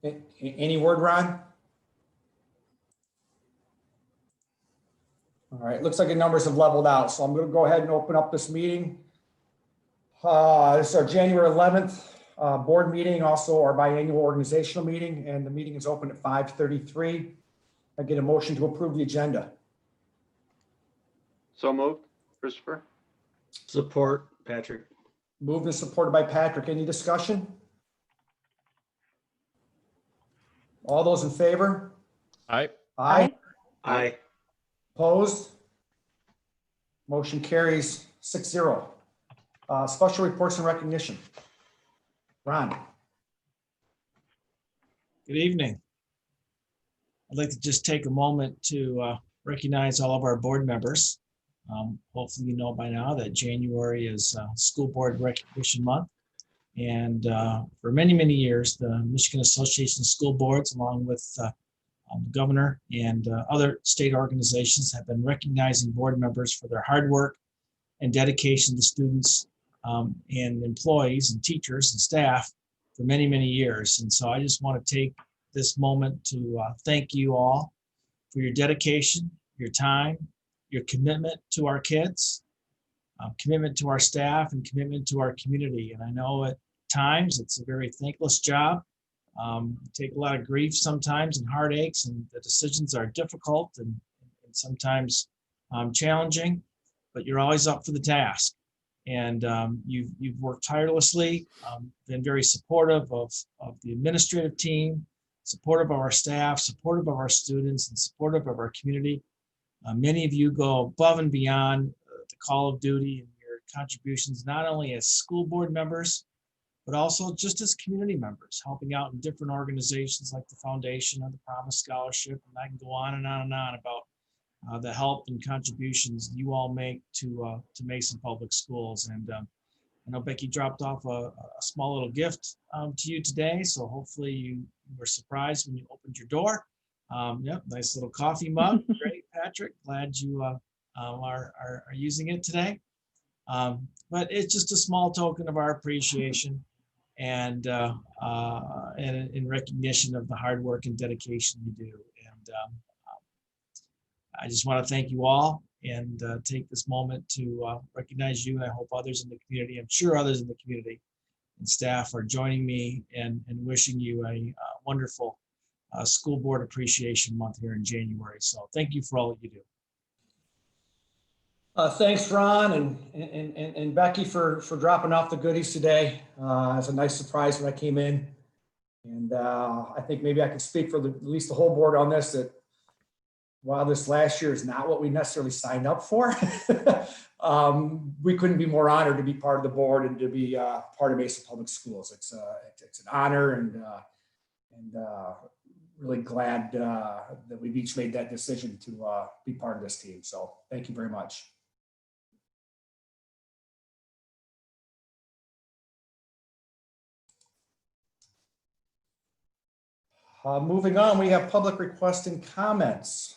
Any word, Ron? All right, looks like the numbers have leveled out, so I'm going to go ahead and open up this meeting. This is our January 11th board meeting, also our biannual organizational meeting, and the meeting is open at 5:33. I get a motion to approve the agenda. So moved, Christopher. Support, Patrick. Moved and supported by Patrick. Any discussion? All those in favor? Aye. Aye. Aye. Opposed? Motion carries 6-0. Special reports and recognition. Ron. Good evening. I'd like to just take a moment to recognize all of our board members. Hopefully you know by now that January is School Board Recognition Month. And for many, many years, the Michigan Association of School Boards, along with the governor and other state organizations, have been recognizing board members for their hard work and dedication to students and employees and teachers and staff for many, many years. And so I just want to take this moment to thank you all for your dedication, your time, your commitment to our kids, commitment to our staff, and commitment to our community. And I know at times it's a very thankless job. Take a lot of grief sometimes and heartaches, and the decisions are difficult and sometimes challenging, but you're always up for the task. And you've worked tirelessly, been very supportive of the administrative team, supportive of our staff, supportive of our students, and supportive of our community. Many of you go above and beyond the call of duty and your contributions, not only as school board members, but also just as community members, helping out in different organizations like the Foundation or the Promise Scholarship. And I can go on and on and on about the help and contributions you all make to Mason Public Schools. And I know Becky dropped off a small little gift to you today, so hopefully you were surprised when you opened your door. Yep, nice little coffee mug. Great, Patrick. Glad you are using it today. But it's just a small token of our appreciation and in recognition of the hard work and dedication you do. And I just want to thank you all and take this moment to recognize you. And I hope others in the community, I'm sure others in the community and staff are joining me and wishing you a wonderful School Board Appreciation Month here in January. So thank you for all that you do. Thanks, Ron and Becky for dropping off the goodies today. It was a nice surprise when I came in. And I think maybe I can speak for at least the whole board on this, that while this last year is not what we necessarily signed up for, we couldn't be more honored to be part of the board and to be part of Mason Public Schools. It's an honor, and really glad that we've each made that decision to be part of this team. So thank you very much. Moving on, we have public requests and comments.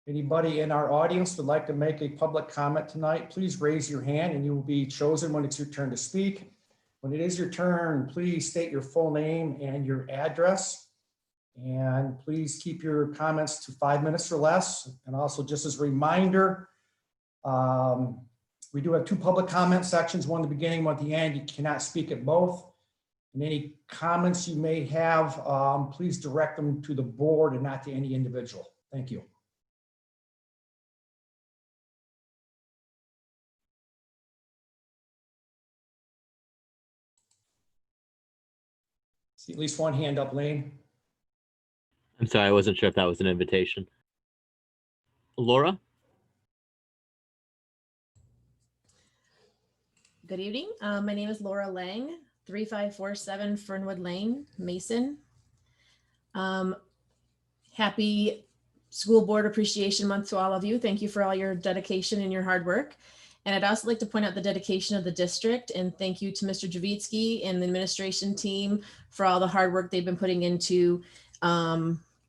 Anybody in our audience would like to make a public comment tonight, please raise your hand and you will be chosen when it's your turn to speak. When it is your turn, please state your full name and your address. And please keep your comments to 5 minutes or less. And also, just as a reminder, we do have 2 public comment sections, one at the beginning, one at the end. You cannot speak at both. And any comments you may have, please direct them to the board and not to any individual. Thank you. See at least one hand up, Lane. I'm sorry, I wasn't sure if that was an invitation. Laura? Good evening. My name is Laura Lang, 3547 Fernwood Lane, Mason. Happy School Board Appreciation Month to all of you. Thank you for all your dedication and your hard work. And I'd also like to point out the dedication of the district, and thank you to Mr. Javitsky and the administration team for all the hard work they've been putting into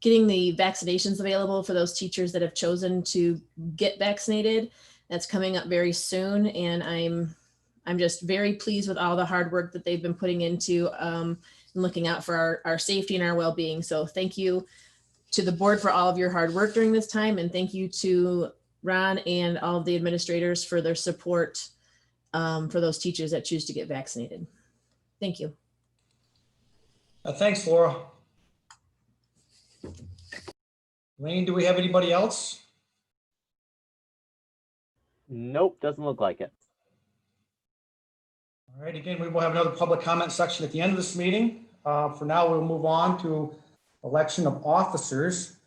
getting the vaccinations available for those teachers that have chosen to get vaccinated. That's coming up very soon, and I'm just very pleased with all the hard work that they've been putting into and looking out for our safety and our well-being. So thank you to the board for all of your hard work during this time. And thank you to Ron and all of the administrators for their support for those teachers that choose to get vaccinated. Thank you. Thanks, Laura. Lane, do we have anybody else? Nope, doesn't look like it. All right, again, we will have another public comment section at the end of this meeting. For now, we'll move on to election of officers.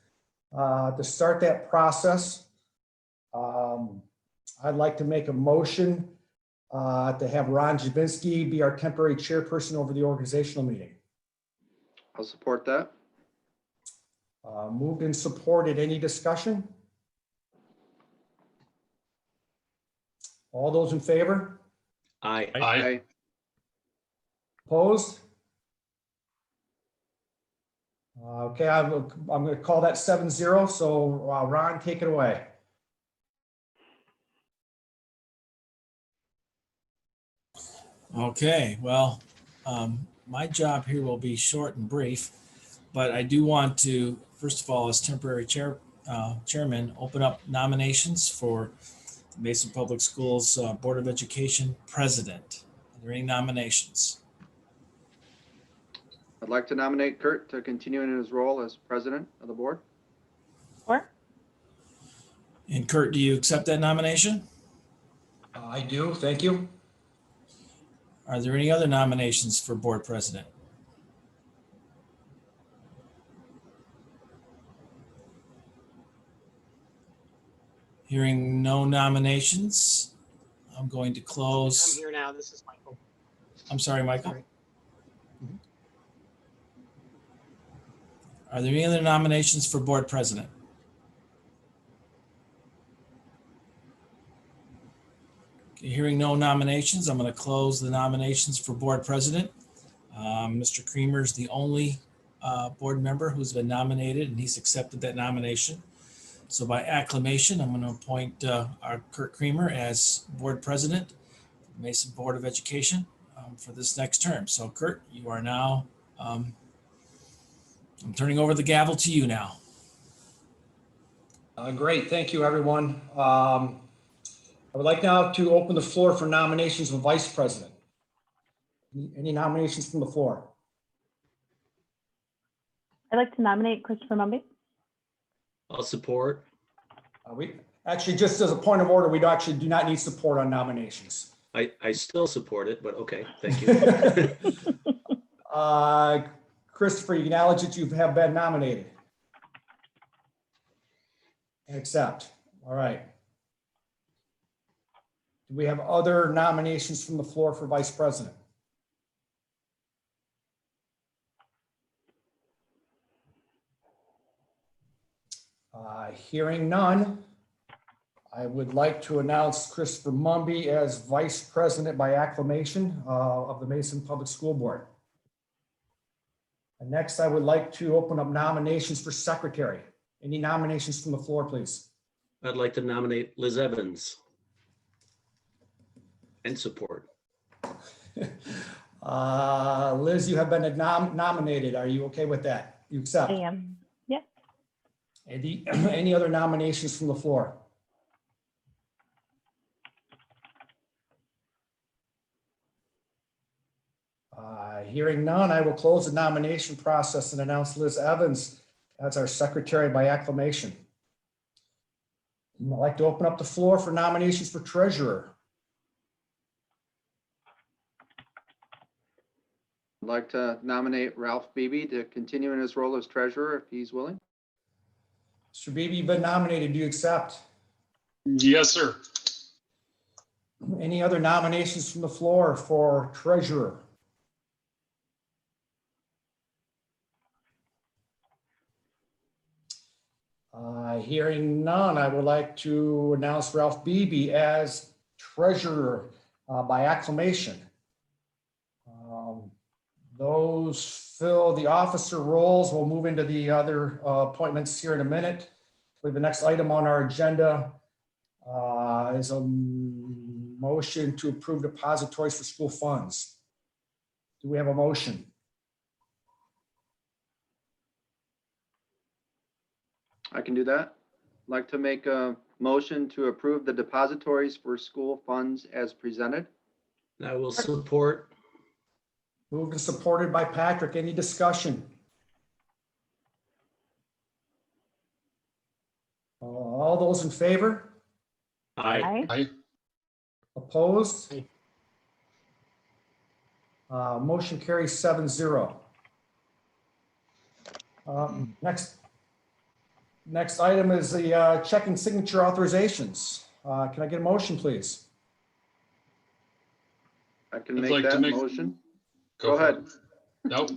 To start that process, I'd like to make a motion to have Ron Javinsky be our temporary chairperson over the organizational meeting. I'll support that. Moved and supported. Any discussion? All those in favor? Aye. Aye. Opposed? Okay, I'm going to call that 7-0. So Ron, take it away. Okay, well, my job here will be short and brief, but I do want to, first of all, as temporary chairman, open up nominations for the Mason Public Schools Board of Education President. Are there any nominations? I'd like to nominate Kurt to continue in his role as president of the board. And Kurt, do you accept that nomination? I do. Thank you. Are there any other nominations for board president? Hearing no nominations, I'm going to close. I'm here now. This is Michael. I'm sorry, Michael. Are there any other nominations for board president? Okay, hearing no nominations, I'm going to close the nominations for board president. Mr. Creamer is the only board member who's been nominated, and he's accepted that nomination. So by acclamation, I'm going to appoint our Kurt Creamer as board president, Mason Board of Education, for this next term. So Kurt, you are now, I'm turning over the gavel to you now. Great. Thank you, everyone. I would like now to open the floor for nominations for vice president. Any nominations from the floor? I'd like to nominate Christopher Mumby. I'll support. We actually, just as a point of order, we actually do not need support on nominations. I still support it, but okay, thank you. Christopher, you acknowledge that you have been nominated? Accept. All right. Do we have other nominations from the floor for vice president? Hearing none, I would like to announce Christopher Mumby as vice president by acclamation of the Mason Public School Board. And next, I would like to open up nominations for secretary. Any nominations from the floor, please? I'd like to nominate Liz Evans. And support. Liz, you have been nominated. Are you okay with that? You accept? I am. Yes. Any other nominations from the floor? Hearing none, I will close the nomination process and announce Liz Evans as our secretary by acclamation. I'd like to open up the floor for nominations for treasurer. I'd like to nominate Ralph Beebe to continue in his role as treasurer if he's willing. Mr. Beebe, you've been nominated. Do you accept? Yes, sir. Any other nominations from the floor for treasurer? Hearing none, I would like to announce Ralph Beebe as treasurer by acclamation. Those fill the officer roles. We'll move into the other appointments here in a minute. I believe the next item on our agenda is a motion to approve depositories for school funds. Do we have a motion? I can do that. I'd like to make a motion to approve the depositories for school funds as presented. I will support. Moved and supported by Patrick. Any discussion? All those in favor? Aye. Aye. Opposed? Motion carries 7-0. Next item is the checking signature authorizations. Can I get a motion, please? I can I'd make like to that make- motion. Go Go for it. ahead. Nope.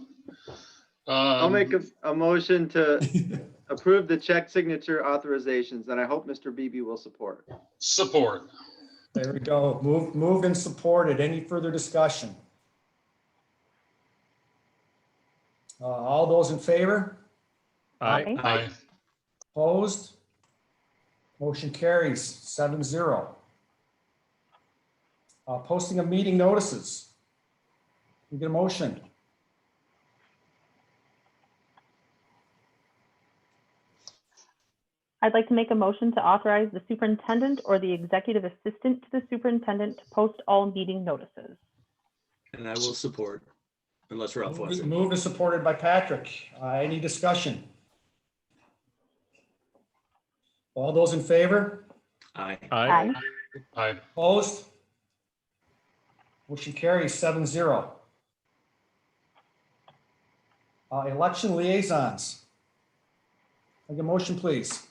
I'll make a motion to approve the check signature authorizations, and I hope Mr. Beebe will support. Support. There we go. Moved and supported. Any further discussion? All those in favor? Aye. Aye. Opposed? Motion carries 7-0. Posting of meeting notices. Can we get a motion? I'd like to make a motion to authorize the superintendent or the executive assistant to the superintendent to post all meeting notices. And I will support, unless Ralph wants it. Moved and supported by Patrick. Any discussion? All those in favor? Aye. Aye. Aye. Opposed? Motion carries 7-0. Election liaisons. Can I get a motion, please?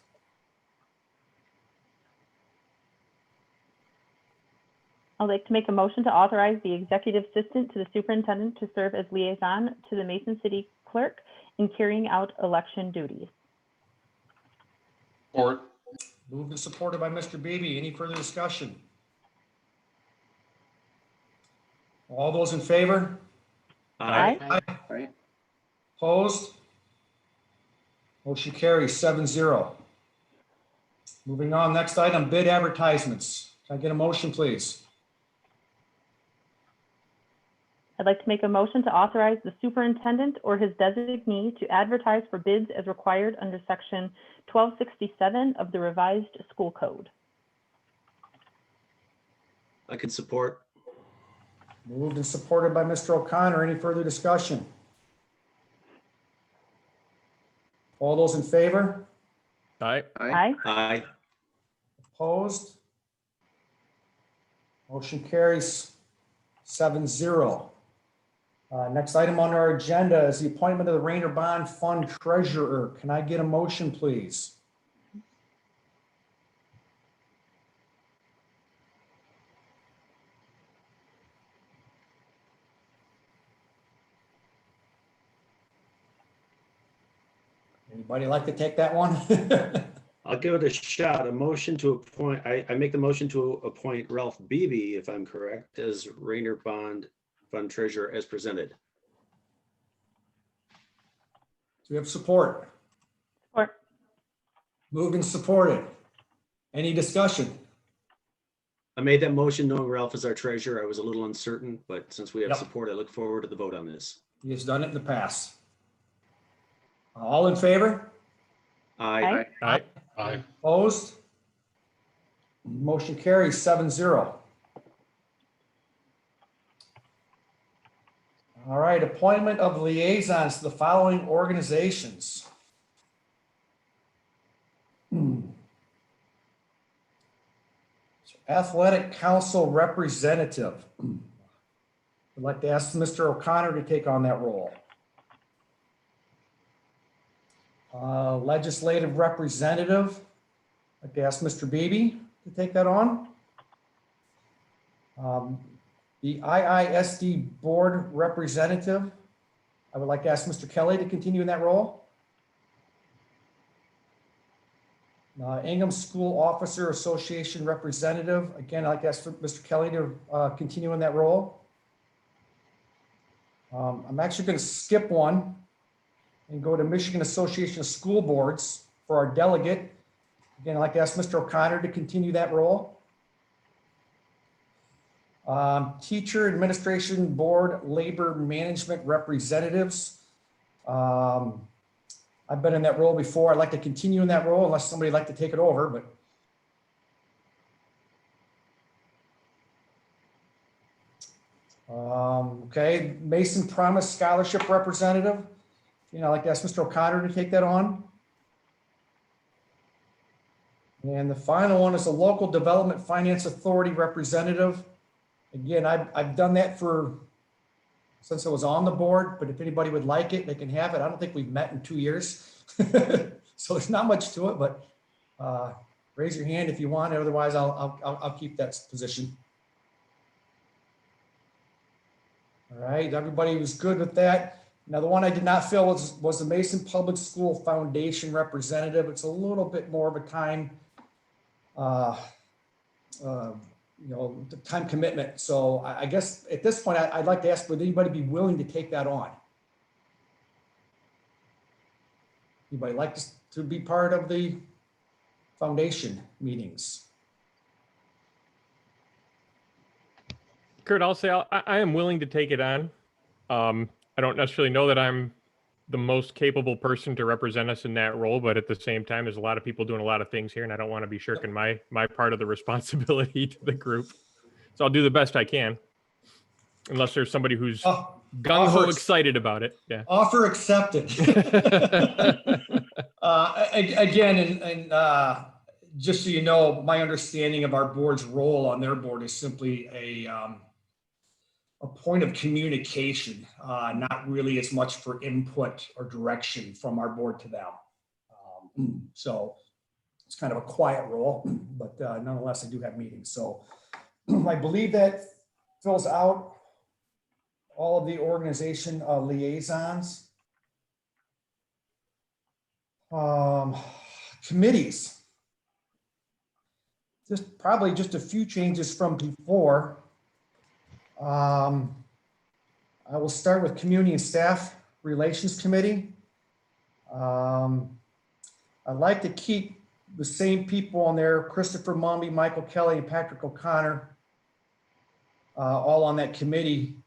I'd like to make a motion to authorize the executive assistant to the superintendent to serve as liaison to the Mason City Clerk in carrying out election duties. Support. Moved and supported by Mr. Beebe. Any further discussion? All those in favor? Aye. Right? Opposed? Motion carries 7-0. Moving on, next item, bid advertisements. Can I get a motion, please? I'd like to make a motion to authorize the superintendent or his designee to advertise for bids as required under section 1267 of the revised school code. I can support. Moved and supported by Mr. O'Connor. Any further discussion? All those in favor? Aye. Aye. Opposed? Motion carries 7-0. Next item on our agenda is the appointment of the Rayner Bond Fund Treasurer. Can I get a motion, please? Anybody like to take that one? I'll give it a shot. A motion to appoint, I make the motion to appoint Ralph Beebe, if I'm correct, as Rayner Bond Fund Treasurer as presented. Do we have support? Support. Moved and supported. Any discussion? I made that motion knowing Ralph is our treasurer. I was a little uncertain, but since we have Yep. support, I look forward to the vote on this. He has done it in the past. All in favor? Aye. Aye. Aye. Opposed? Motion carries 7-0. All right, appointment of liaisons to the following organizations. Athletic Council Representative. I'd like to ask Mr. O'Connor to take on that role. Legislative Representative. I'd like to ask Mr. Beebe to take that on. The IISD Board Representative. I would like to ask Mr. Kelly to continue in that role. Ingham School Officer Association Representative. Again, I'd like to ask Mr. Kelly to continue in that role. I'm actually going to skip one and go to Michigan Association of School Boards for our delegate. Again, I'd like to ask Mr. O'Connor to continue that role. Teacher Administration Board Labor Management Representatives. I've been in that role before. I'd like to continue in that role unless somebody'd like to take it over, but. Okay, Mason Promise Scholarship Representative. I'd like to ask Mr. O'Connor to take that on. And the final one is the Local Development Finance Authority Representative. Again, I've done that since I was on the board, but if anybody would like it, they can have it. I don't think we've met in 2 years. So there's not much to it, but raise your hand if you want it. Otherwise, I'll keep that position. All right, everybody was good with that. Now, the one I did not fill was the Mason Public School Foundation Representative. It's a little bit more of a time, time commitment. So I guess at this point, I'd like to ask, would anybody be willing to take that on? Anybody like to be part of the foundation meetings? Kurt, I'll say I am willing to take it on. I don't necessarily know that I'm the most capable person to represent us in that role, but at the same time, there's a lot of people doing a lot of things here, and I don't want to be shirking my part of the responsibility to the group. So I'll do the best I can, unless there's somebody who's gung-ho excited about it. Yeah. Offer accepted. Again, and just so you know, my understanding of our board's role on their board is simply a point of communication, not really as much for input or direction from our board to them. So it's kind of a quiet role, but nonetheless, I do have meetings. So I believe that fills out all of the organization liaisons. Committees. Probably just a few changes from before. I will start with Community and Staff Relations Committee. I'd like to keep the same people on there: Christopher Mumby, Michael Kelly, and Patrick O'Connor, all on that committee.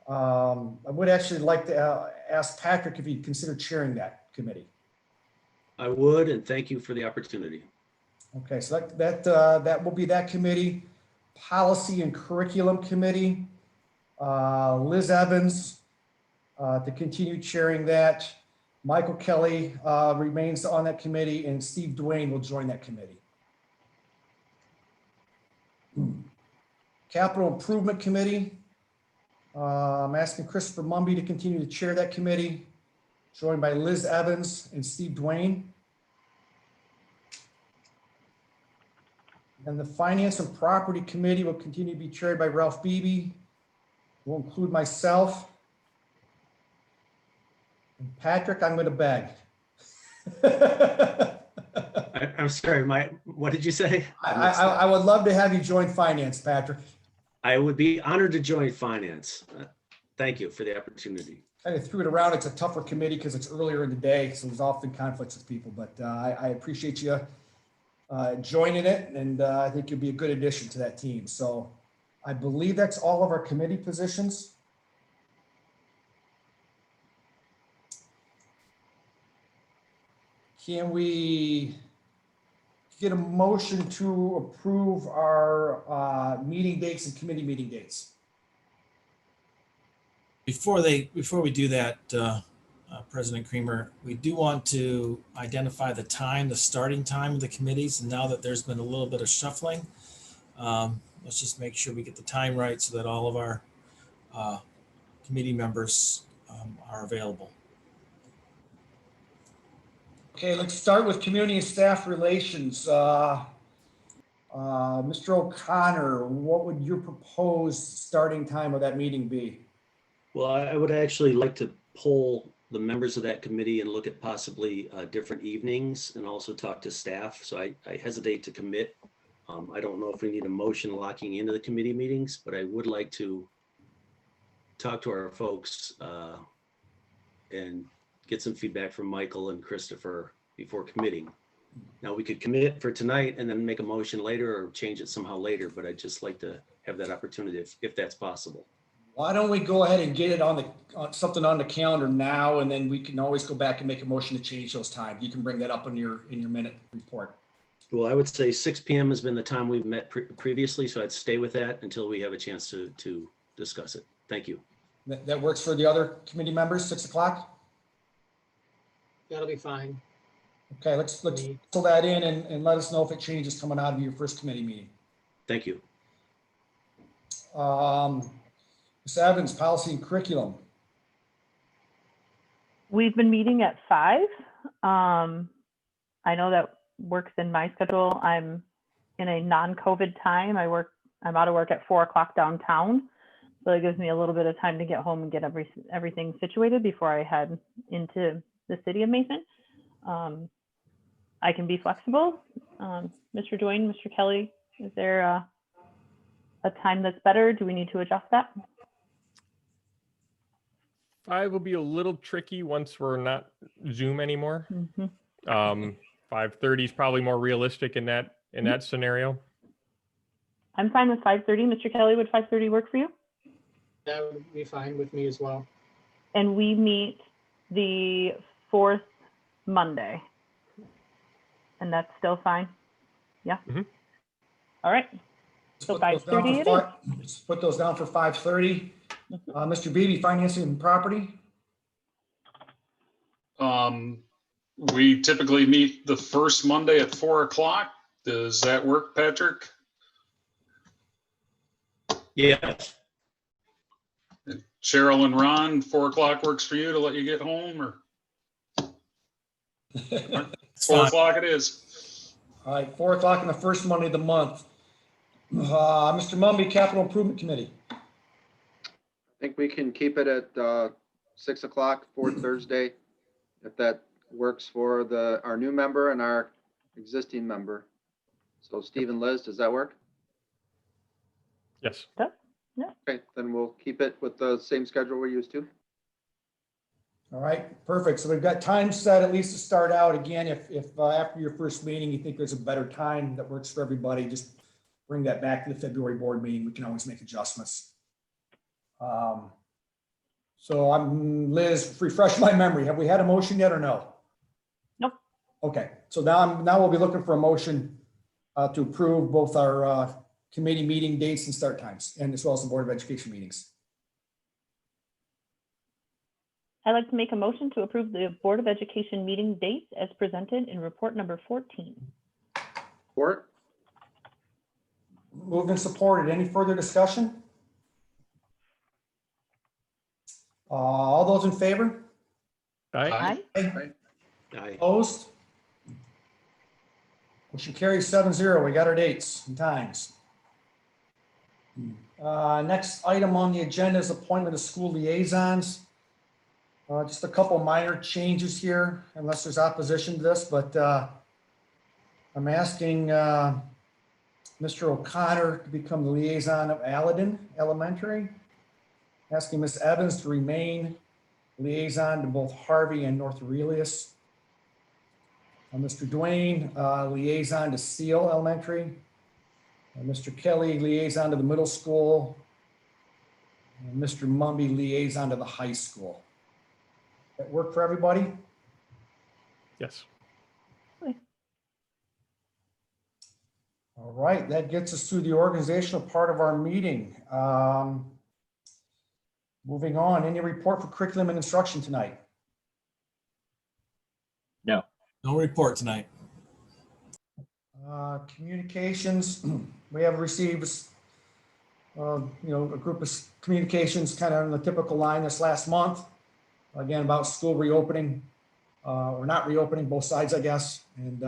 I would actually like to ask Patrick if he'd consider chairing that committee. I would, and thank you for the opportunity. Okay, so that will be that committee. Policy and Curriculum Committee, Liz Evans to continue chairing that. Michael Kelly remains on that committee, and Steve Duane will join that committee. Capital Improvement Committee, I'm asking Christopher Mumby to continue to chair that committee, joined by Liz Evans and Steve Duane. And the Finance and Property Committee will continue to be chaired by Ralph Beebe. Will include myself. And Patrick, I'm going to beg. I'm sorry, what did you say? I would love to have you join Finance, Patrick. I would be honored to join Finance. Thank you for the opportunity. Kind of threw it around. It's a tougher committee because it's earlier in the day, so there's often conflicts with people, but I appreciate you joining it, and I think you'll be a good addition to that team. So I believe that's all of our committee positions. Can we get a motion to approve our meeting dates and committee meeting dates? Before we do that, President Creamer, we do want to identify the starting time of the committees. And now that there's been a little bit of shuffling, let's just make sure we get the time right so that all of our committee members are available. Okay, let's start with Community and Staff Relations. Mr. O'Connor, what would your proposed starting time of that meeting be? Well, I would actually like to poll the members of that committee and look at possibly different evenings and also talk to staff. So I hesitate to commit. I don't know if we need a motion locking into the committee meetings, but I would like to talk to our folks and get some feedback from Michael and Christopher before committing. Now, we could commit for tonight and then make a motion later or change it somehow later, but I'd just like to have that opportunity if that's possible. Why don't we go ahead and get it on something on the calendar now, and then we can always go back and make a motion to change those times. You can bring that up in your minute report. Well, I would say 6 PM has been the time we've met previously, so I'd stay with that until we have a chance to discuss it. Thank you. That works for the other committee members, 6 o'clock? That'll be fine. Okay, let's fill that in and let us know if it changes coming out of your first committee meeting. Thank you. Ms. Evans, policy and curriculum. We've been meeting at 5. I know that works in my schedule. I'm in a non-COVID time. I'm out of work at 4 o'clock downtown. So it gives me a little bit of time to get home and get everything situated before I head into the city of Mason. I can be flexible. Mr. Dwayne, Mr. Kelly, is there a time that's better? Do we need to adjust that? 5 will be a little tricky once we're not Zoom anymore. 5:30 is probably more realistic in that scenario. I'm fine with 5:30. Mr. Kelly, would 5:30 work for you? That would be fine with me as well. And we meet the 4th Monday. And that's still fine? Yeah? All right. So 5:30 it is. Let's put those down for 5:30. Mr. Beebe, financing and property. We typically meet the first Monday at 4 o'clock. Does that work, Patrick? Yes. And Cheryl and Ron, 4 o'clock works for you to let you get home, or It's 4 fine. o'clock it is? All right, 4 o'clock on the first Monday of the month. Mr. Mumby, Capital Improvement Committee. I think we can keep it at 6 o'clock for Thursday, if that works for our new member and our existing member. So Steve and Liz, does that work? Yes. Okay, then we'll keep it with the same schedule we're used to. All right, perfect. So we've got time set at least to start out. Again, if after your first meeting, you think there's a better time that works for everybody, just bring that back to the February board meeting. We can always make adjustments. So Liz, refresh my memory. Have we had a motion yet or no? Nope. Okay, so now we'll be looking for a motion to approve both our committee meeting dates and start times, and as well as the Board of Education meetings. I'd like to make a motion to approve the Board of Education meeting dates as presented in report number 14. Support? Moved and supported. Any further discussion? All those in favor? Aye. Aye. Aye. Opposed? Motion carries 7-0. We got our dates and times. Next item on the agenda is appointment of school liaisons. Just a couple minor changes here, unless there's opposition to this, but I'm asking Mr. O'Connor to become the liaison of Aladdin Elementary. Asking Ms. Evans to remain liaison to both Harvey and North Aurelius. Mr. Dwayne, liaison to Seal Elementary. Mr. Kelly, liaison to the middle school. And Mr. Mumby, liaison to the high school. That work for everybody? Yes. All right, that gets us through the organizational part of our meeting. Moving on, any report for curriculum and instruction tonight? No report tonight. Communications, we have received, a group of communications kind of on the typical line this last month. Again, about school reopening, or not reopening, both sides, I guess. And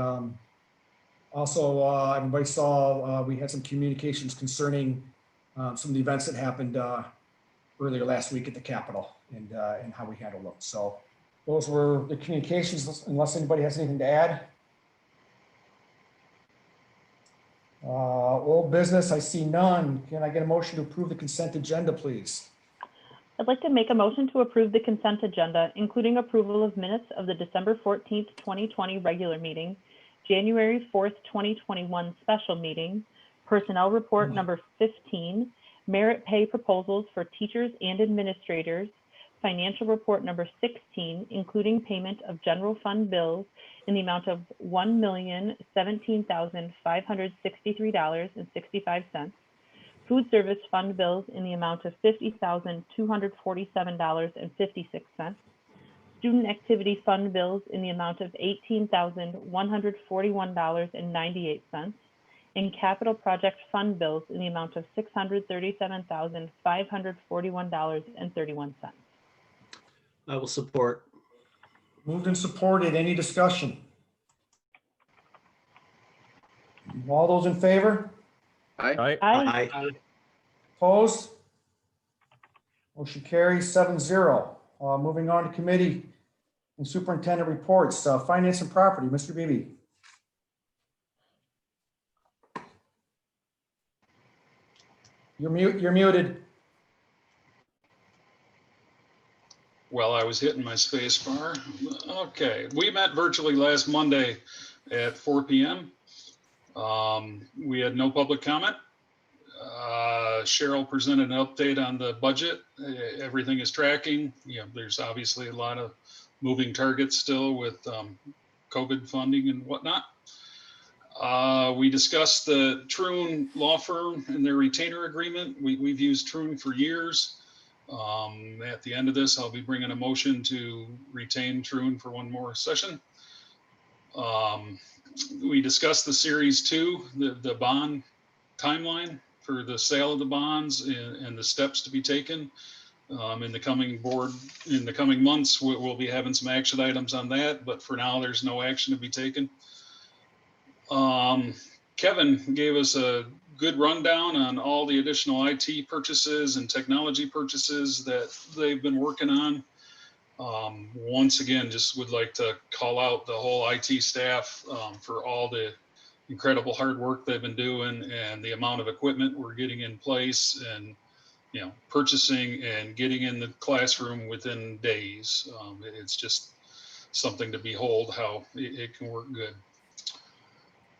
also, everybody saw we had some communications concerning some of the events that happened earlier last week at the Capitol and how we handled them. So those were the communications, unless anybody has anything to add. Old business, I see none. Can I get a motion to approve the consent agenda, please? I'd like to make a motion to approve the consent agenda, including approval of minutes of the December 14th, 2020 regular meeting, January 4th, 2021 special meeting, personnel report number 15, merit pay proposals for teachers and administrators, financial report number 16, including payment of general fund bills in the amount of $1,017,563.65, food service fund bills in the amount of $50,247.56, student activity fund bills in the amount of $18,141.98, and capital project fund bills in the amount of $637,541.31. I will support. Moved and supported. Any discussion? All those in favor? Aye. Aye. Aye. Opposed? Motion carries 7-0. Moving on to committee and superintendent reports. Finance and property, Mr. Beebe. You're muted. Well, I was hitting my space bar. Okay, we met virtually last Monday at 4 p.m. We had no public comment. Cheryl presented an update on the budget. Everything is tracking. There's obviously a lot of moving targets still with COVID funding and whatnot. We discussed the Troon law firm and their retainer agreement. We've used Troon for years. At the end of this, I'll be bringing a motion to retain Troon for one more session. We discussed the Series 2, the bond timeline for the sale of the bonds and the steps to be taken. In the coming months, we'll be having some action items on that, but for now, there's no action to be taken. Kevin gave us a good rundown on all the additional IT purchases and technology purchases that they've been working on. Once again, just would like to call out the whole IT staff for all the incredible hard work they've been doing and the amount of equipment we're getting in place and purchasing and getting in the classroom within days. It's just something to behold how it can work good.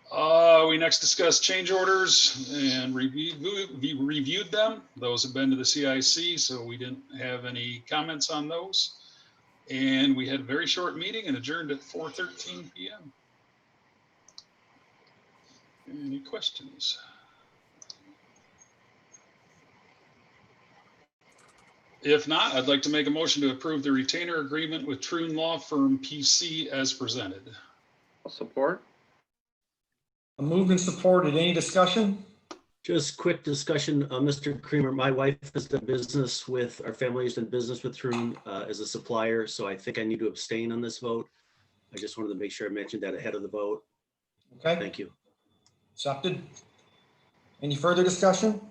We next discussed change orders and reviewed them. Those have been to the CIC, so we didn't have any comments on those. And we had a very short meeting and adjourned at 4:13 p.m. Any questions? If not, I'd like to make a motion to approve the retainer agreement with Troon Law Firm PC as presented. I'll support. Moved and supported. Any discussion? Just quick discussion, Mr. Creamer, my wife has done business with, our family has done business with Troon as a supplier, so I think I need to abstain on this vote. I just wanted to make sure I mentioned that ahead of the vote. Okay. Thank you. Accepted. Any further discussion?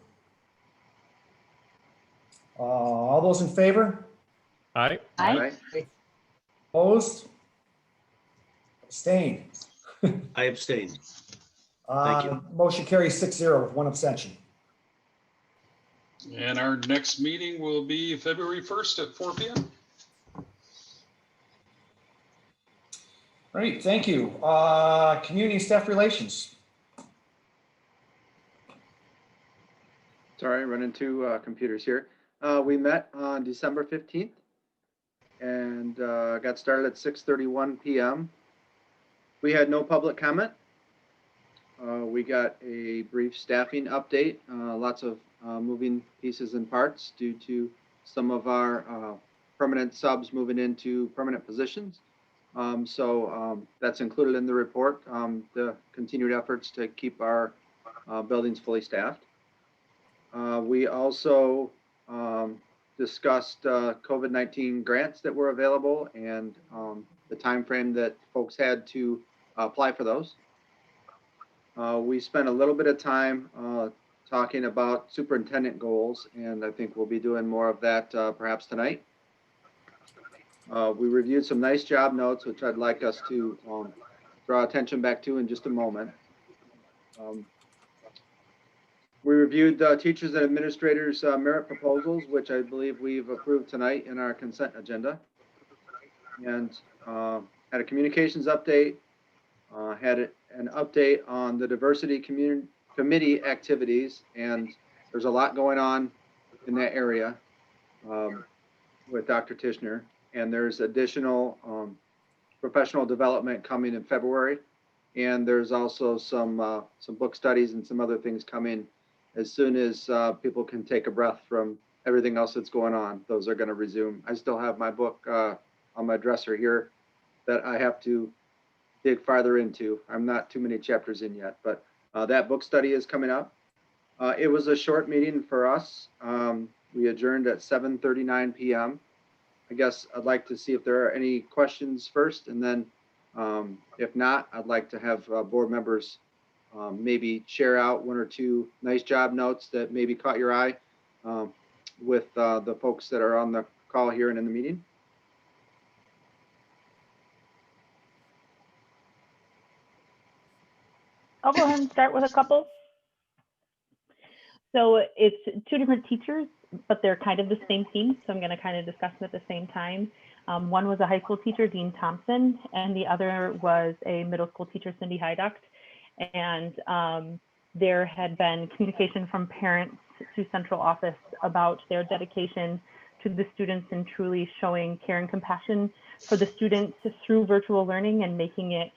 All those in favor? Aye. Aye. Opposed? Abstained. I abstain. Thank you. Motion carries 6-0 with one abstention. And our next meeting will be February 1st at 4 p.m. Great, thank you. Community and staff relations. Sorry, running two computers here. We met on December 15th and got started at 6:31 p.m. We had no public comment. We got a brief staffing update, lots of moving pieces and parts due to some of our permanent subs moving into permanent positions. So that's included in the report, the continued efforts to keep our buildings fully staffed. We also discussed COVID-19 grants that were available and the time frame that folks had to apply for those. We spent a little bit of time talking about superintendent goals, and I think we'll be doing more of that perhaps tonight. We reviewed some nice job notes, which I'd like us to draw attention back to in just a moment. We reviewed teachers and administrators merit proposals, which I believe we've approved tonight in our consent agenda, and had a communications update, had an update on the diversity committee activities and there's a lot going on in that area with Dr. Tishner, and there's additional professional development coming in February, and there's also some book studies and some other things coming as soon as people can take a breath from everything else that's going on. Those are going to resume. I still have my book on my dresser here that I have to dig farther into. I'm not too many chapters in yet, but that book study is coming up. It was a short meeting for us. We adjourned at 7:39 p.m. I guess I'd like to see if there are any questions first, and then if not, I'd like to have board members maybe share out one or two nice job notes that maybe caught your eye with the folks that are on the call here and in the meeting. I'll go ahead and start with a couple. So it's two different teachers, but they're kind of the same team. So I'm going to kind of discuss them at the same time. One was a high school teacher, Dean Thompson, and the other was a middle school teacher, Cindy Hyduct. And there had been communication from parents to central office about their dedication to the students and truly showing care and compassion for the students through virtual learning and making it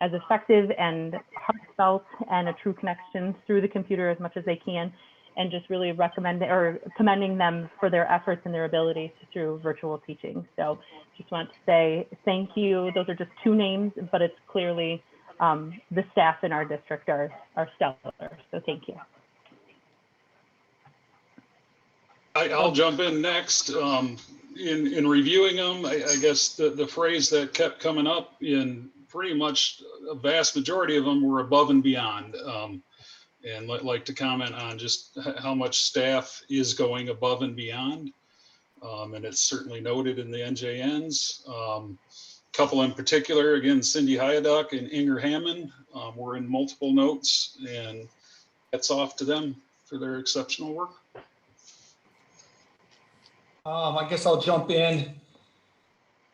as effective and heartfelt and a true connection through the computer as much as they can, and just really recommending or commending them for their efforts and their abilities through virtual teaching. So just want to say thank you. Those are just two names, but it's clearly the staff in our district are stellar. So thank you. I'll jump in next. In reviewing them, I guess the phrase that kept coming up in pretty much a vast majority of them were above and beyond. And like to comment on just how much staff is going above and beyond. And it's certainly noted in the NJNs. Couple in particular, again, Cindy Hyduck and Inger Hammond were in multiple notes, and hats off to them for their exceptional work. I guess I'll jump in.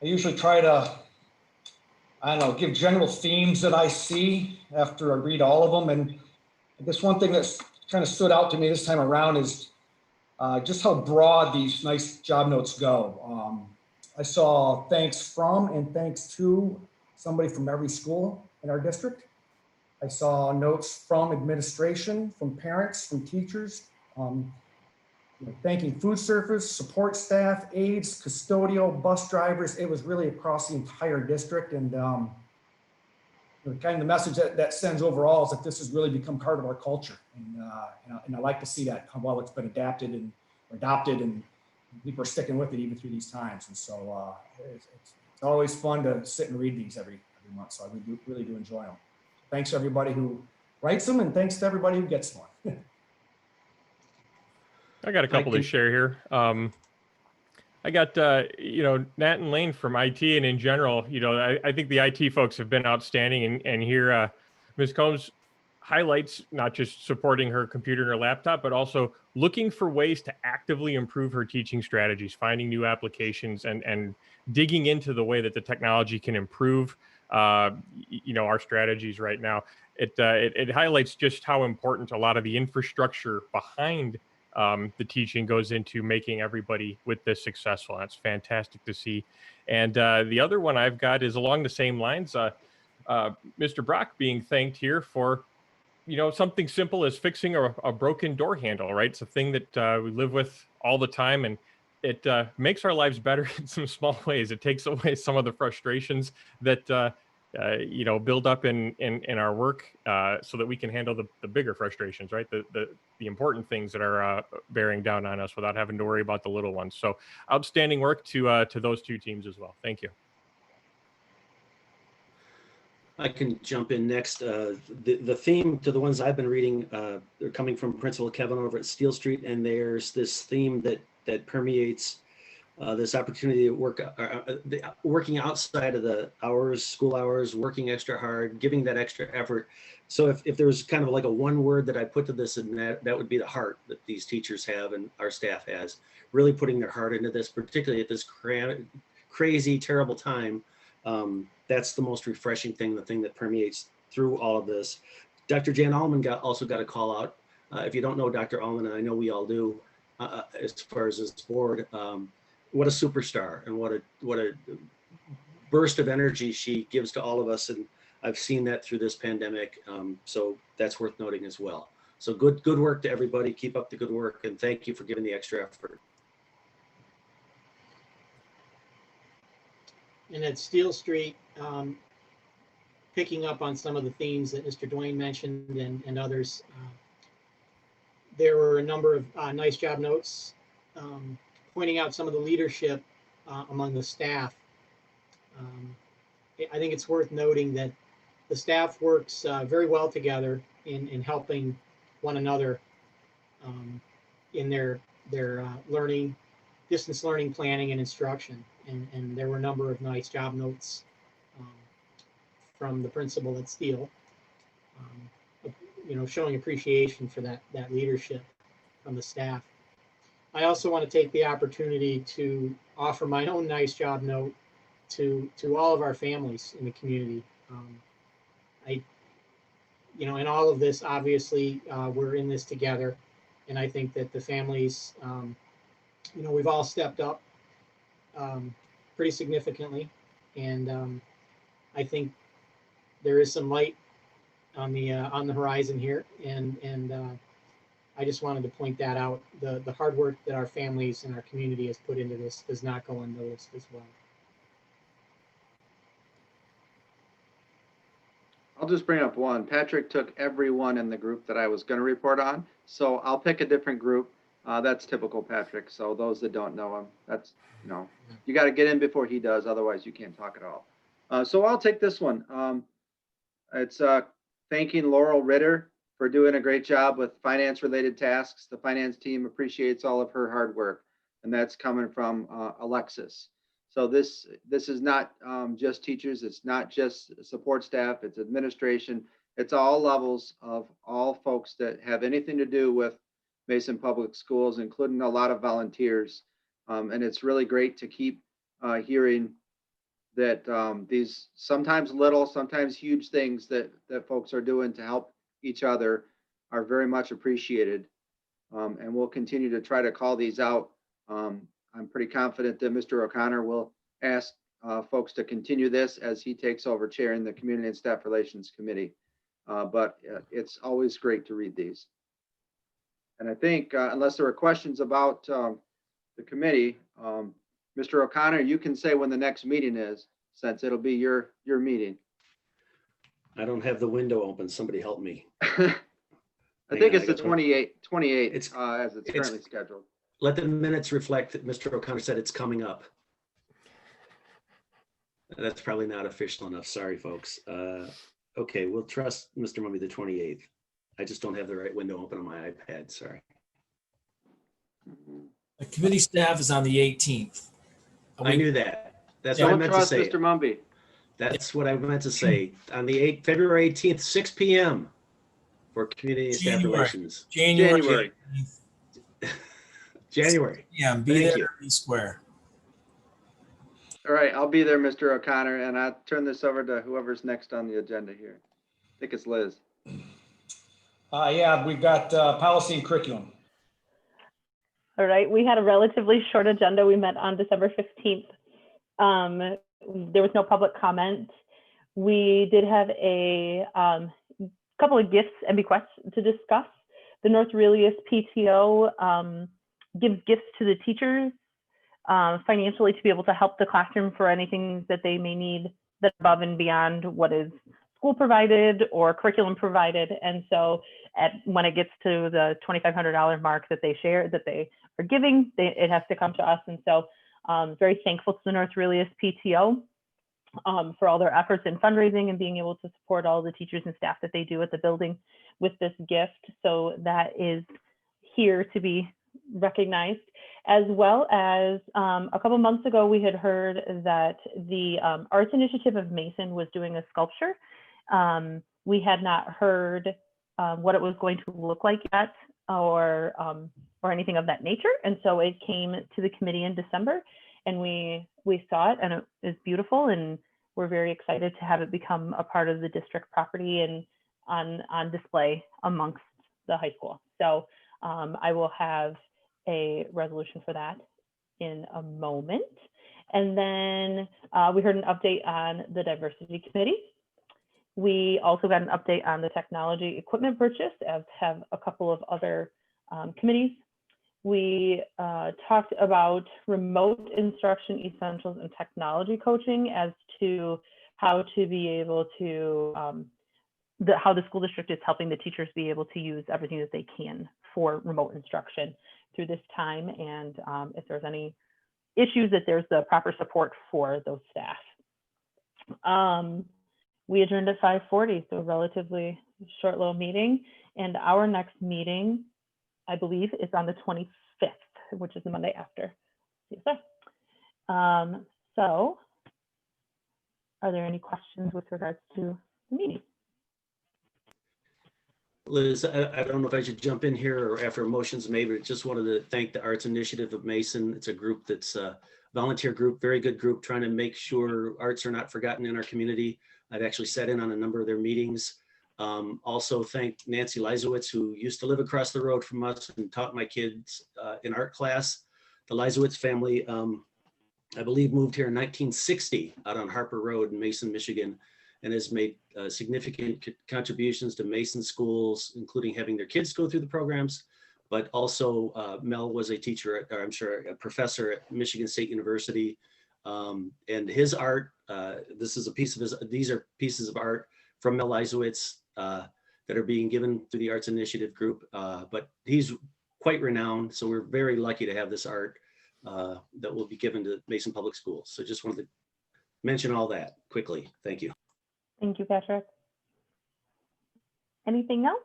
I usually try to, I don't know, give general themes that I see after I read all of them. And I guess one thing that's kind of stood out to me this time around is just how broad these nice job notes go. I saw thanks from and thanks to somebody from every school in our district. I saw notes from administration, from parents, from teachers, thanking food service, support staff, aides, custodial, bus drivers. It was really across the entire district. And kind of the message that sends overall is that this has really become part of our culture. And I like to see that, how well it's been adapted and adopted, and people are sticking with it even through these times. And so it's always fun to sit and read these every month. So I really do enjoy them. Thanks to everybody who writes them, and thanks to everybody who gets one. I got a couple to share here. I got, Nat and Lane from IT, and in general, I think the IT folks have been outstanding. And here, Ms. Combs highlights not just supporting her computer and her laptop, but also looking for ways to actively improve her teaching strategies, finding new applications, and digging into the way that the technology can improve, our strategies right now. It highlights just how important a lot of the infrastructure behind the teaching goes into making everybody with this successful. That's fantastic to see. And the other one I've got is along the same lines. Mr. Brock being thanked here for, something simple as fixing a broken door handle, right? It's a thing that we live with all the time, and it makes our lives better in some small ways. It takes away some of the frustrations that build up in our work, so that we can handle the bigger frustrations, right? The important things that are bearing down on us without having to worry about the little ones. So outstanding work to those two teams as well. Thank you. I can jump in next. The theme to the ones I've been reading, they're coming from Principal Kevin over at Steel Street, and there's this theme that permeates this opportunity to work, working outside of the hours, school hours, working extra hard, giving that extra effort. So if there was kind of like a one word that I put to this, and that would be the heart that these teachers have and our staff has, really putting their heart into this, particularly at this crazy, terrible time. That's the most refreshing thing, the thing that permeates through all of this. Dr. Jan Allman also got a call out If you don't know Dr. Allman, and I know we all do, as far as this board, what a superstar and what a burst of energy she gives to all of us. And I've seen that through this pandemic. So that's worth noting as well. So good work to everybody. Keep up the good work. And thank you for giving the extra effort. And at Steel Street, picking up on some of the themes that Mr. Dwayne mentioned and others, there were a number of nice job notes pointing out some of the leadership among the staff. I think it's worth noting that the staff works very well together in helping one another in their learning, distance learning, planning, and instruction. And there were a number of nice job notes from the principal at Steele, showing appreciation for that leadership from the staff. I also want to take the opportunity to offer my own nice job note to all of our families in the community. In all of this, obviously, we're in this together, and I think that the families, we've all stepped up pretty significantly, and I think there is some light on the horizon here, and I just wanted to point that out. The hard work that our families and our community has put into this does not go unnoticed as well. I'll just bring up one. Patrick took everyone in the group that I was going to report on, so I'll pick a different group. That's typical Patrick. So those that don't know him, that's, you got to get in before he does, otherwise you can't talk at all. So I'll take this one. It's thanking Laurel Ritter for doing a great job with finance-related tasks. The finance team appreciates all of her hard work, and that's coming from Alexis. So this is not just teachers, it's not just support staff, it's administration, it's all levels of all folks that have anything to do with Mason Public Schools, including a lot of volunteers. And it's really great to keep hearing that these sometimes little, sometimes huge things that folks are doing to help each other are very much appreciated. And we'll continue to try to call these out. I'm pretty confident that Mr. O'Connor will ask folks to continue this as he takes over chairing the Community and Staff Relations Committee. But it's always great to read these. And I think unless there are questions about the committee, Mr. O'Connor, you can say when the next meeting is, since it'll be your meeting. I don't have the window open. Somebody help me. I think it's the 28th as it's currently scheduled. Let the minutes reflect that Mr. O'Connor said it's coming up. That's probably not official enough. Sorry, folks. Okay, we'll trust Mr. Mumby the 28th. I just don't have the right window open on my iPad. Sorry. The committee staff is on the 18th. I knew that. That's what I meant to say. Mr. Mumby. That's what I meant to say. On the February 18th, 6 p.m. for Community and Staff Relations. January. January. Yeah, be there, be square. All right, I'll be there, Mr. O'Connor, and I'll turn this over to whoever's next on the agenda here. I think it's Liz. Yeah, we've got policy and curriculum. All right, we had a relatively short agenda. We met on December 15th. There was no public comment. We did have a couple of gifts and bequests to discuss. The North Relius PTO gives gifts to the teachers financially to be able to help the classroom for anything that they may need that's above and beyond what is school provided or curriculum provided. And so when it gets to the $2,500 mark that they share, that they are giving, it has to come to us. And so very thankful to the North Relius PTO for all their efforts in fundraising and being able to support all the teachers and staff that they do at the building with this gift. So that is here to be recognized, as well as a couple months ago, we had heard that the Arts Initiative of Mason was doing a sculpture. We had not heard what it was going to look like yet or anything of that nature. And so it came to the committee in December and we saw it and it is beautiful. And we're very excited to have it become a part of the district property and on display amongst the high school. So I will have a resolution for that in a moment. And then we heard an update on the diversity committee. We also got an update on the technology equipment purchase, as have a couple of other committees. We talked about remote instruction essentials and technology coaching as to how to be able to, how the school district is helping the teachers be able to use everything that they can for remote instruction through this time. And if there's any issues, that there's the proper support for those staff. We adjourned at 5:40, so a relatively short little meeting. And our next meeting, I believe, is on the 25th, which is the Monday after. Yes, sir. So are there any questions with regards to the meeting? Liz, I don't know if I should jump in here or after a motion's made, but just wanted to thank the Arts Initiative of Mason. It's a group that's a volunteer group, very good group, trying to make sure arts are not forgotten in our community. I've actually sat in on a number of their meetings. Also thank Nancy Leisowitz, who used to live across the road from us and taught my kids in art class. The Leisowitz family, I believe, moved here in 1960 out on Harper Road in Mason, Michigan, and has made significant contributions to Mason schools, including having their kids go through the programs. But also Mel was a teacher, or I'm sure a professor at Michigan State University. And his art, this is a piece of his, these are pieces of art from Mel Leisowitz that are being given to the Arts Initiative group. But he's quite renowned, so we're very lucky to have this art that will be given to Mason Public Schools. So just wanted to mention all that quickly. Thank you. Thank you, Patrick. Anything else?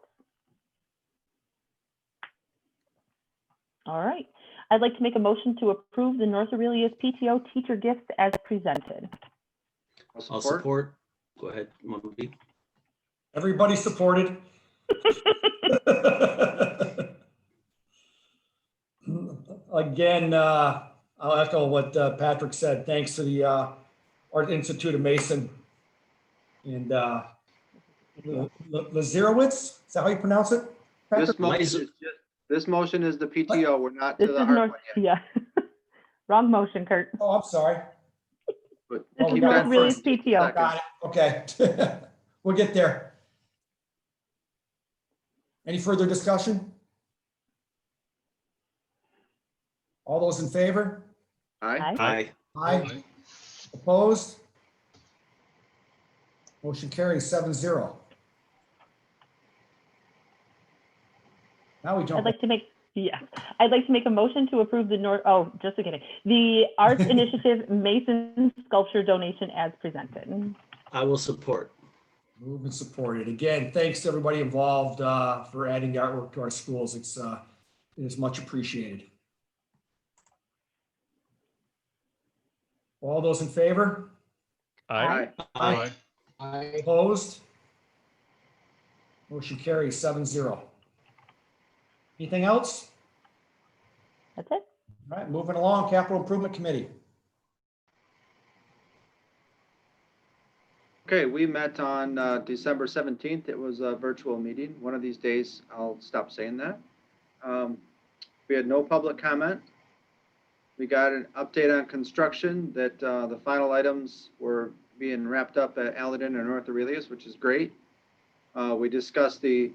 All right. I'd like to make a motion to approve the North Aurelius PTO teacher gifts as presented. I'll support. Go ahead, Mumby. Everybody supported. Again, I'll echo what Patrick said. Thanks to the Art Institute of Mason and Lazirowitz. Is that how you pronounce it, Patrick? This motion is the PTO. We're not This to is the art North, one yet. yeah. Wrong motion, Kurt. Oh, I'm sorry. But This is keep North that Aurelius first. PTO. Got it. Okay. We'll get there. Any further discussion? All those in favor? Aye. Aye. Aye. Aye. Opposed? Motion carries 7-0. Now we jump. I'd like to make a motion to approve the just kidding. The Arts Initiative Mason sculpture donation as presented. I will support. Moved and supported. Again, thanks to everybody involved for adding the artwork to our schools. It is much appreciated. All those in favor? Aye. Aye. Aye. Opposed? Motion carries 7-0. Anything else? That's it. All right, moving along, Capital Improvement Committee. Okay, we met on December 17th. It was a virtual meeting. One of these days, I'll stop saying that. We had no public comment. We got an update on construction that the final items were being wrapped up at Allerton and North Aurelius, which is great. We discussed the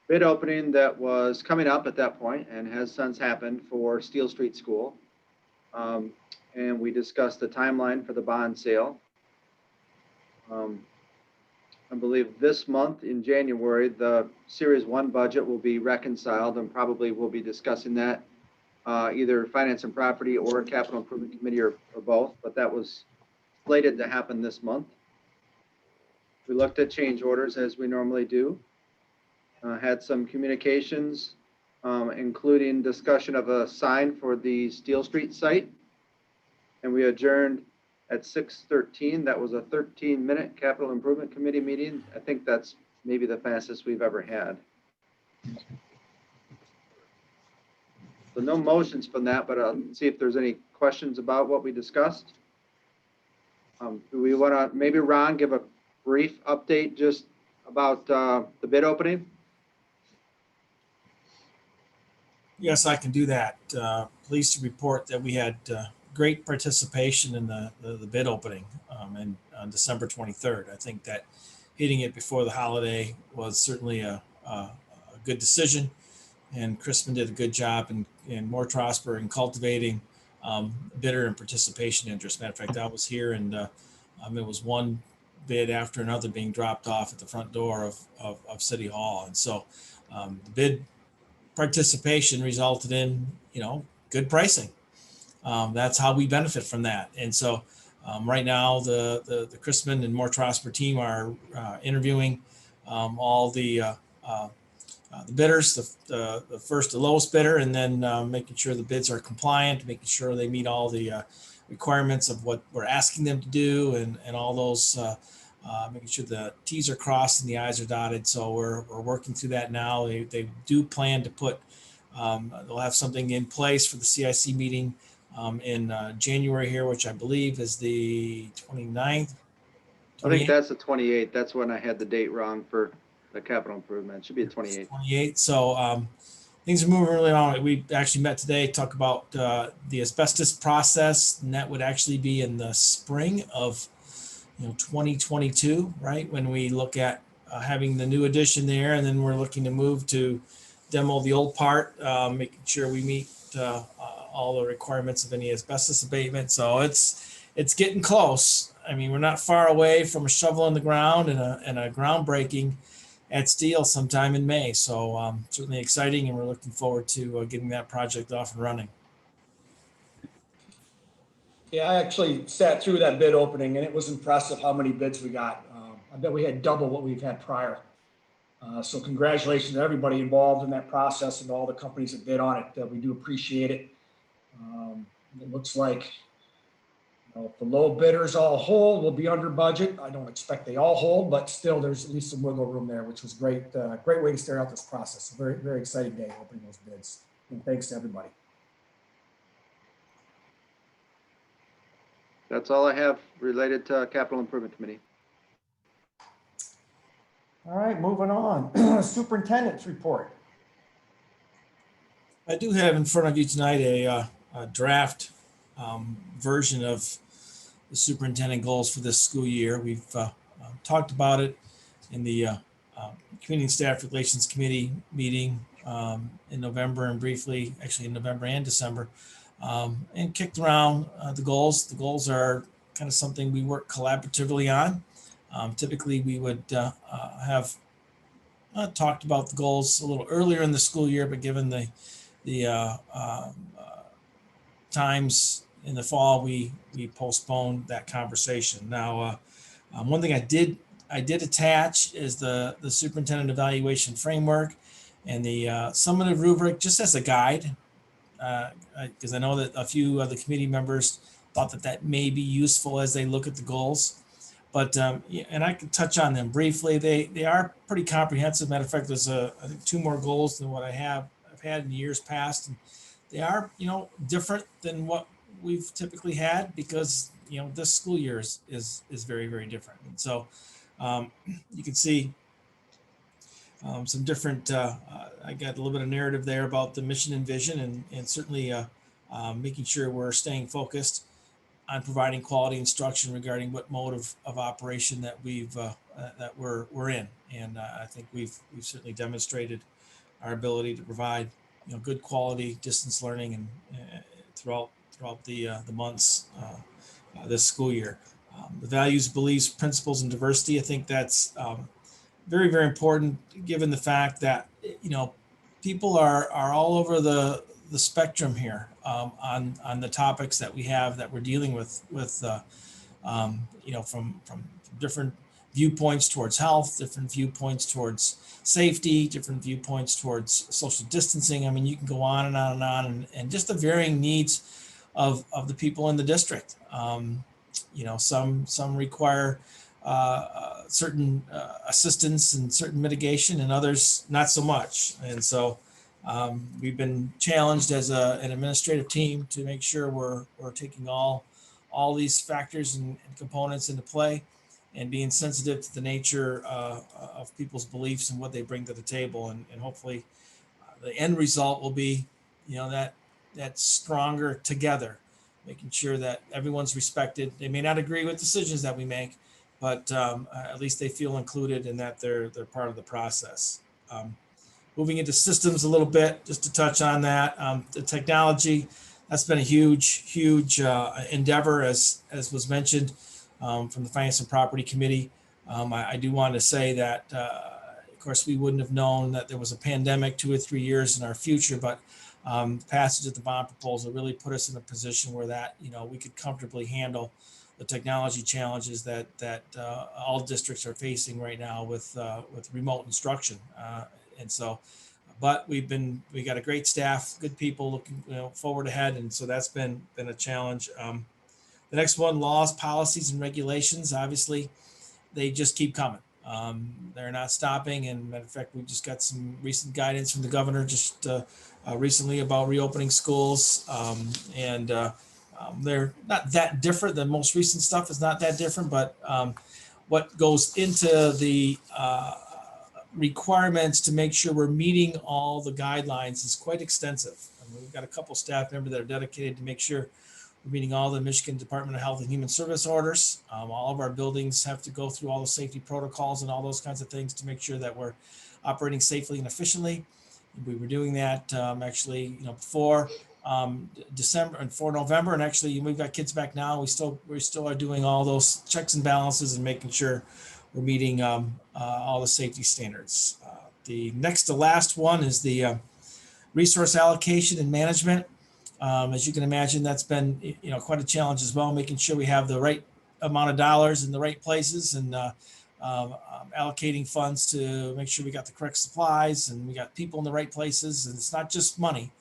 bid opening that was coming up at that point and has since happened for Steel Street School. And we discussed the timeline for the bond sale. I believe this month in January, the Series 1 budget will be reconciled, and probably we'll be discussing that either Finance and Property or Capital Improvement Committee or both, but that was slated to happen this month. We looked at change orders as we normally do. Had some communications, including discussion of a sign for the Steel Street site. And we adjourned at 6:13. That was a 13-minute Capital Improvement Committee meeting. I think that's maybe the fastest we've ever had. So no motions from that, but I'll see if there's any questions about what we discussed. Do we want to, maybe Ron, give a brief update just about the bid opening? Yes, I can do that. Pleased to report that we had great participation in the bid opening and on December 23rd. I think that hitting it before the holiday was certainly a good decision, and Crispin did a good job in More Prosper in cultivating bidder and participation interest. Matter of fact, I was here, and it was one bid after another being dropped off at the front door of City Hall. And so the bid participation resulted in, good pricing. That's how we benefit from that. And so right now, the Crispin and More Prosper team are interviewing all the bidders, the lowest bidder, and then making sure the bids are compliant, making sure they meet all the requirements of what we're asking them to do, and all those, making sure the T's are crossed and the I's are dotted. So we're working through that now. They do plan to put, they'll have something in place for the CIC meeting in January here, which I believe is the 29th. I think that's the 28th. That's when I had the date wrong for the capital improvement. It should be the 28th. 28. So things are moving really on. We actually met today, talk about the asbestos process, and that would actually be in the spring of 2022, right? When we look at having the new addition there, and then we're looking to move to demo the old part, making sure we meet all the requirements of any asbestos abatement. So it's getting close. I mean, we're not far away from a shovel in the ground and a groundbreaking at Steel sometime in May. So certainly exciting, and we're looking forward to getting that project off and running. Yeah, I actually sat through that bid opening, and it was impressive how many bids we got. I bet we had double what we've had prior. So congratulations to everybody involved in that process and all the companies that bid on it. We do appreciate it. It looks like if the low bidders all hold, we'll be under budget. I don't expect they all hold, but still there's at least some wiggle room there, which was great. Great way to start out this process. A very, very exciting day opening those bids. And thanks to everybody. That's all I have related to Capital Improvement Committee. All right, moving on. Superintendent's report. I do have in front of you tonight a draft version of the superintendent goals for this school year. We've talked about it in the Community and Staff Relations Committee meeting in November, and briefly, actually in November and December, and kicked around the goals. The goals are kind of something we work collaboratively on. Typically, we would have talked about the goals a little earlier in the school year, but given the times in the fall, we postponed that conversation. Now, one thing I did attach is the superintendent evaluation framework and the summative rubric, just as a guide, because I know that a few of the committee members thought that may be useful as they look at the goals. But and I can touch on them briefly. They are pretty comprehensive. Matter of fact, there's I think 2 more goals than what I've had in years past, and they are different than what we've typically had, because this school year is very, very different. And so you can see some different. I got a little bit of narrative there about the mission and vision, and certainly making sure we're staying focused on providing quality instruction regarding what mode of operation that we're in. And I think we've certainly demonstrated our ability to provide good quality distance learning and throughout the months this school year. The values, beliefs, principles, and diversity. I think that's very, very important, given the fact that people are all over the spectrum here on the topics that we have that we're dealing with from different viewpoints towards health, different viewpoints towards safety, different viewpoints towards social distancing. I mean, you can go on and on and on, and just the varying needs of the people in the district. Some require certain assistance and certain mitigation, and others not so much. And so we've been challenged as an administrative team to make sure we're taking all these factors and components into play, and being sensitive to the nature of people's beliefs and what they bring to the table. And hopefully the end result will be that stronger together, making sure that everyone's respected. They may not agree with decisions that we make, but at least they feel included and that they're part of the process. Moving into systems a little bit, just to touch on that, the technology, that's been a huge endeavor, as was mentioned from the Finance and Property Committee. I do want to say that, of course, we wouldn't have known that there was a pandemic 2 or 3 years in our future, but passage of the bond proposal really put us in a position where that we could comfortably handle the technology challenges that all districts are facing right now with remote instruction, and so. But we got a great staff, good people looking forward ahead, and so that's been a challenge. The next one, laws, policies, and regulations. Obviously, they just keep coming. They're not stopping. And matter of fact, we just got some recent guidance from the governor just recently about reopening schools. They're not that different. The most recent stuff is not that different, but what goes into the requirements to make sure we're meeting all the guidelines is quite extensive. I mean, we've got a couple staff members that are dedicated to make sure we're meeting all the Michigan Department of Health and Human Service orders. All of our buildings have to go through all the safety protocols and all those kinds of things to make sure that we're operating safely and efficiently. We were doing that actually, before December and for November, and actually we've got kids back now. We still are doing all those checks and balances and making sure we're meeting all the safety standards. The next to last one is the resource allocation and management. As you can imagine, that's been quite a challenge as well, making sure we have the right amount of dollars in the right places and allocating funds to make sure we got the correct supplies and we got people in the right places. And it's not just money.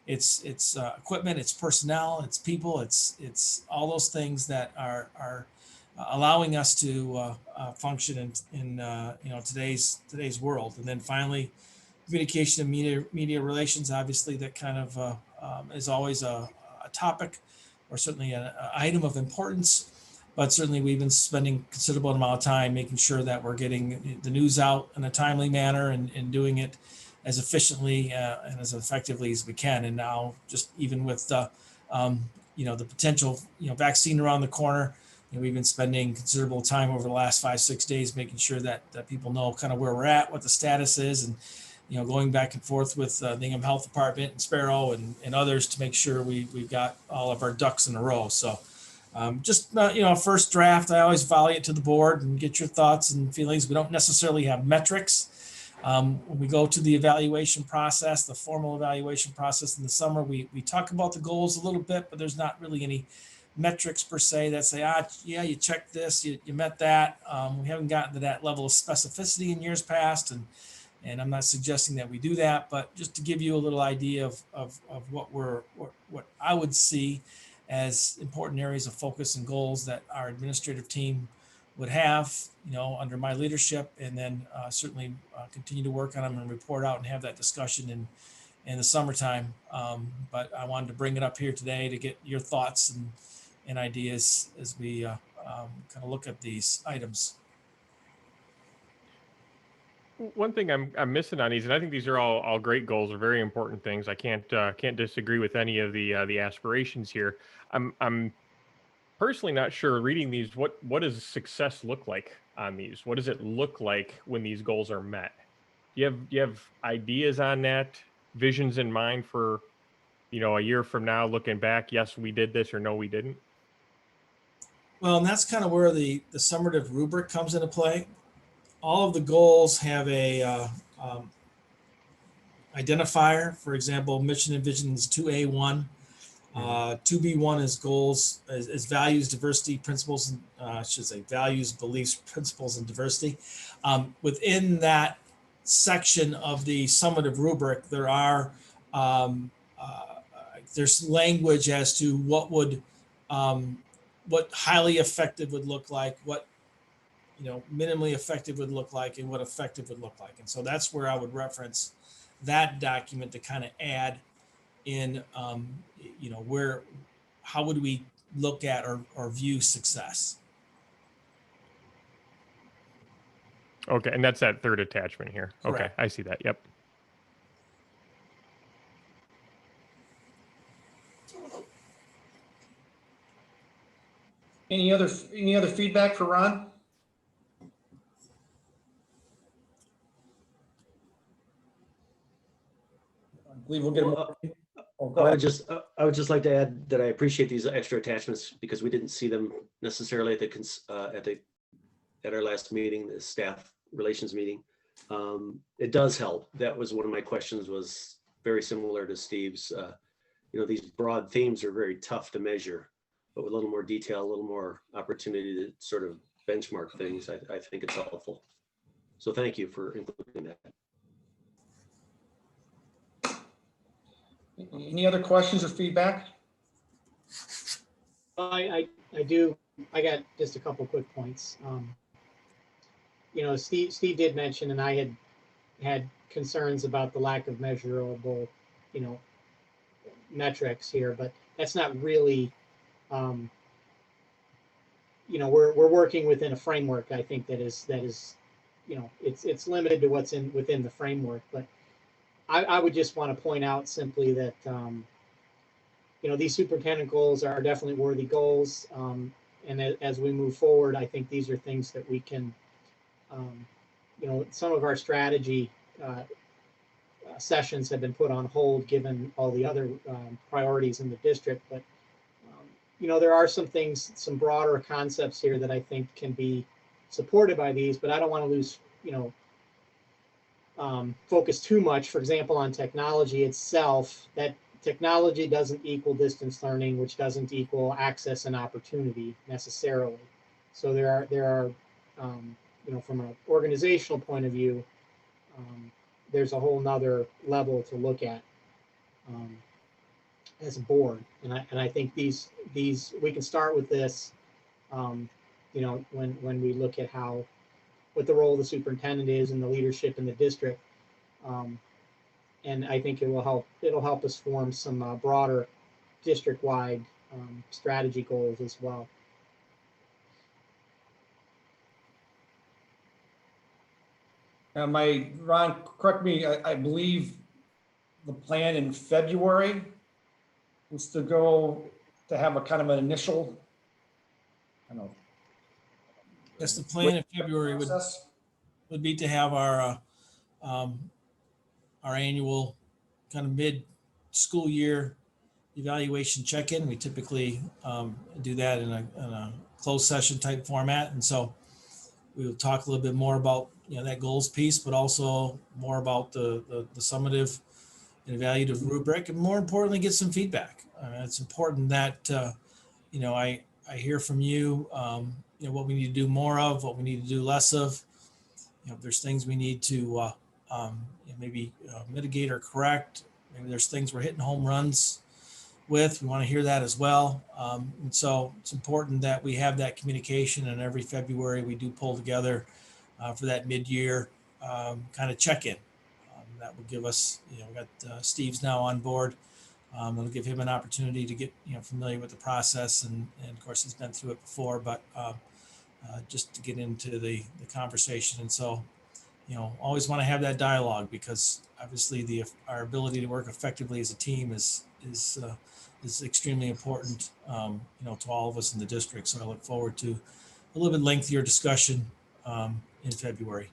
It's equipment, it's personnel, it's people, it's all those things that are allowing us to function in today's world. And then finally, communication and media relations, obviously that kind of is always a topic or certainly an item of importance, but certainly we've been spending considerable amount of time making sure that we're getting the news out in a timely manner and doing it as efficiently and as effectively as we can. And now just even with the potential vaccine around the corner, we've been spending considerable time over the last 5-6 days making sure that people know kind of where we're at, what the status is, and going back and forth with the Hingham Health Department and Sparrow and others to make sure we've got all of our ducks in a row. So first draft, I always volley it to the board and get your thoughts and feelings. We don't necessarily have metrics. When we go to the evaluation process, the formal evaluation process in the summer, we talk about the goals a little bit, but there's not really any metrics per se that say, you checked this, you met that. We haven't gotten to that level of specificity in years past, and I'm not suggesting that we do that, but just to give you a little idea of what I would see as important areas of focus and goals that our administrative team would have, under my leadership, and then certainly continue to work on them and report out and have that discussion in the summertime. But I wanted to bring it up here today to get your thoughts and ideas as we kind of look at these items. One thing I'm missing on these, and I think these are all great goals, are very important things. I can't disagree with any of the aspirations here. I'm personally not sure reading these. What does success look like on these? What does it look like when these goals are met? Do you have ideas on that? Visions in mind for a year from now, looking back? Yes, we did this, or no, we didn't. Well, and that's kind of where the summative rubric comes into play. All of the goals have a identifier. For example, mission and vision is 2A1. 2B1 is goals, is values, diversity, principles, and I should say values, beliefs, principles, and diversity. Within that section of the summative rubric, there are there's language as to what highly effective would look like, what minimally effective would look like, and what effective would look like. And so that's where I would reference that document to kind of add in, how would we look at or view success? Okay, and that's that third attachment here. Correct. Okay, I see that. Yep. Any other feedback for Ron? I believe we'll get more. Oh, go I ahead. would just like to add that I appreciate these extra attachments because we didn't see them necessarily at our last meeting, the staff relations meeting. It does help. That was one of my questions, was very similar to Steve's. These broad themes are very tough to measure, but with a little more detail, a little more opportunity to sort of benchmark things, I think it's helpful. So thank you for including that. Any other questions or feedback? I do. I got just a couple quick points. Steve did mention, and I had concerns about the lack of measurable, metrics here, but that's not really, we're working within a framework. I think that is, it's limited to what's within the framework, but I would just want to point out simply that, these superintendent goals are definitely worthy goals. And as we move forward, I think these are things that we can, some of our strategy sessions have been put on hold given all the other priorities in the district. But, there are some things, some broader concepts here that I think can be supported by these, but I don't want to lose, focus too much, for example, on technology itself. That technology doesn't equal distance learning, which doesn't equal access and opportunity necessarily. So there are from an organizational point of view, there's a whole nother level to look at as a board. And I think these we can start with this, when we look at what the role of the superintendent is and the leadership in the district. And I think it'll help us form some broader district-wide strategy goals as well. Ron, correct me, I believe the plan in February was to have a kind of an initial, I don't know. Yes, the plan in February process. would be to have our annual kind of mid-school year evaluation check-in. We typically do that in a closed session type format. And so we will talk a little bit more about, that goals piece, but also more about the summative and evaluative rubric, and more importantly, get some feedback. It's important that, I hear from you, what we need to do more of, what we need to do less of. If there's things we need to maybe mitigate or correct, maybe there's things we're hitting home runs with, we want to hear that as well. And so it's important that we have that communication, and every February we do pull together for that mid-year kind of check-in. That will give us, we got Steve's now on board. It'll give him an opportunity to get familiar with the process, and of course he's been through it before, but just to get into the conversation. And so, always want to have that dialogue, because obviously our ability to work effectively as a team is extremely important, to all of us in the district. So I look forward to a little bit lengthier discussion in February.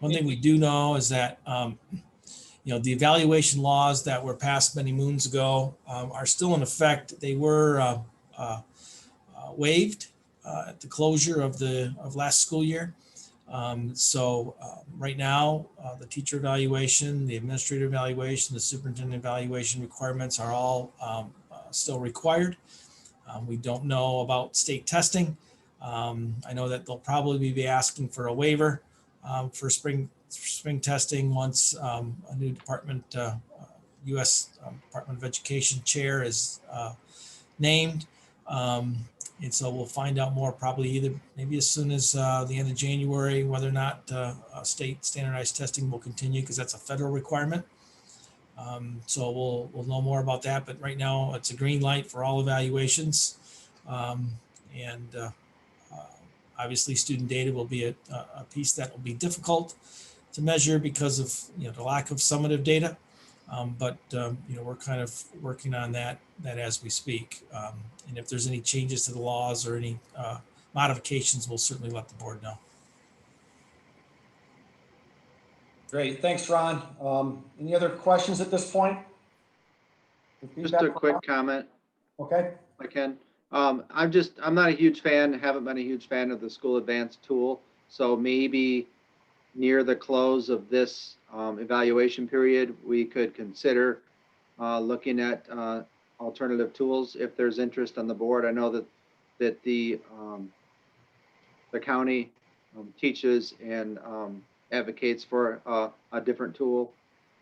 One thing we do know is that, the evaluation laws that were passed many moons ago are still in effect. They were waived at the closure of last school year. So right now, the teacher evaluation, the administrator evaluation, the superintendent evaluation requirements are all still required. We don't know about state testing. I know that they'll probably be asking for a waiver for spring testing once a new U.S. Department of Education chair is named. And so we'll find out more probably maybe as soon as the end of January, whether or not state standardized testing will continue, because that's a federal requirement. So we'll know more about that. But right now it's a green light for all evaluations. Obviously student data will be a piece that will be difficult to measure because of the lack of summative data. We're kind of working on that as we speak. And if there's any changes to the laws or any modifications, we'll certainly let the board know. Great, thanks, Ron. Any other questions at this point? Just a quick comment, Okay, if I can. I'm not a huge fan, haven't been a huge fan of the school advanced tool. So maybe near the close of this evaluation period, we could consider looking at alternative tools if there's interest on the board. I know that the county teaches and advocates for a different tool.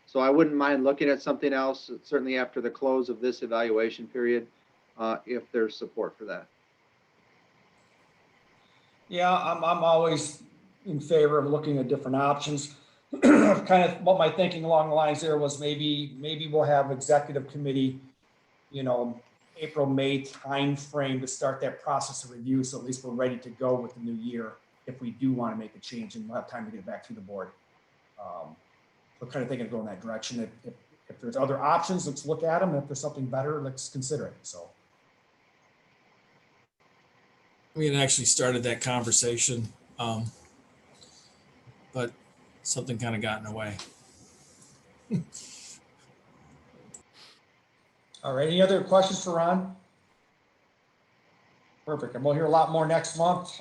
So I wouldn't mind looking at something else, certainly after the close of this evaluation period, if there's support for that. yeah, I'm always in favor of looking at different options. Kind of what my thinking along the lines there was maybe we'll have executive committee, April, May timeframe to start that process of review. So at least we're ready to go with the new year if we do want to make a change, and we'll have time to get it back to the board. We're kind of thinking of going that direction. If there's other options, let's look at them. If there's something better, let's consider it. So. We had actually started that conversation, but something kind of got in the way. All right, any other questions for Ron? Perfect, and we'll hear a lot more next month.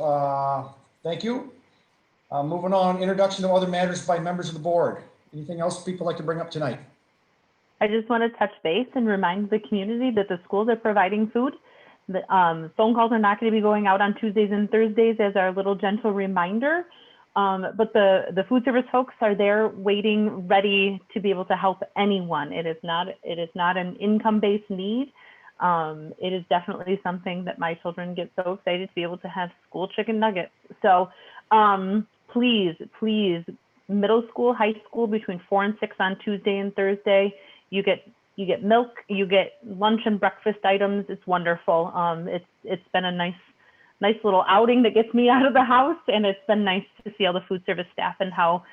Thank you. Moving on, introduction to other matters by members of the board. Anything else people like to bring up tonight? I just want to touch base and remind the community that the schools are providing food. The phone calls are not going to be going out on Tuesdays and Thursdays as our little gentle reminder. But the food service folks are there waiting, ready to be able to help anyone. It is not an income-based need. It is definitely something that my children get so excited to be able to have school chicken nuggets. So please, middle school, high school, between 4 and 6 on Tuesday and Thursday, you get milk, you get lunch and breakfast items. It's wonderful. It's been a nice little outing that gets me out of the house, and it's been nice to see all the food service staff and how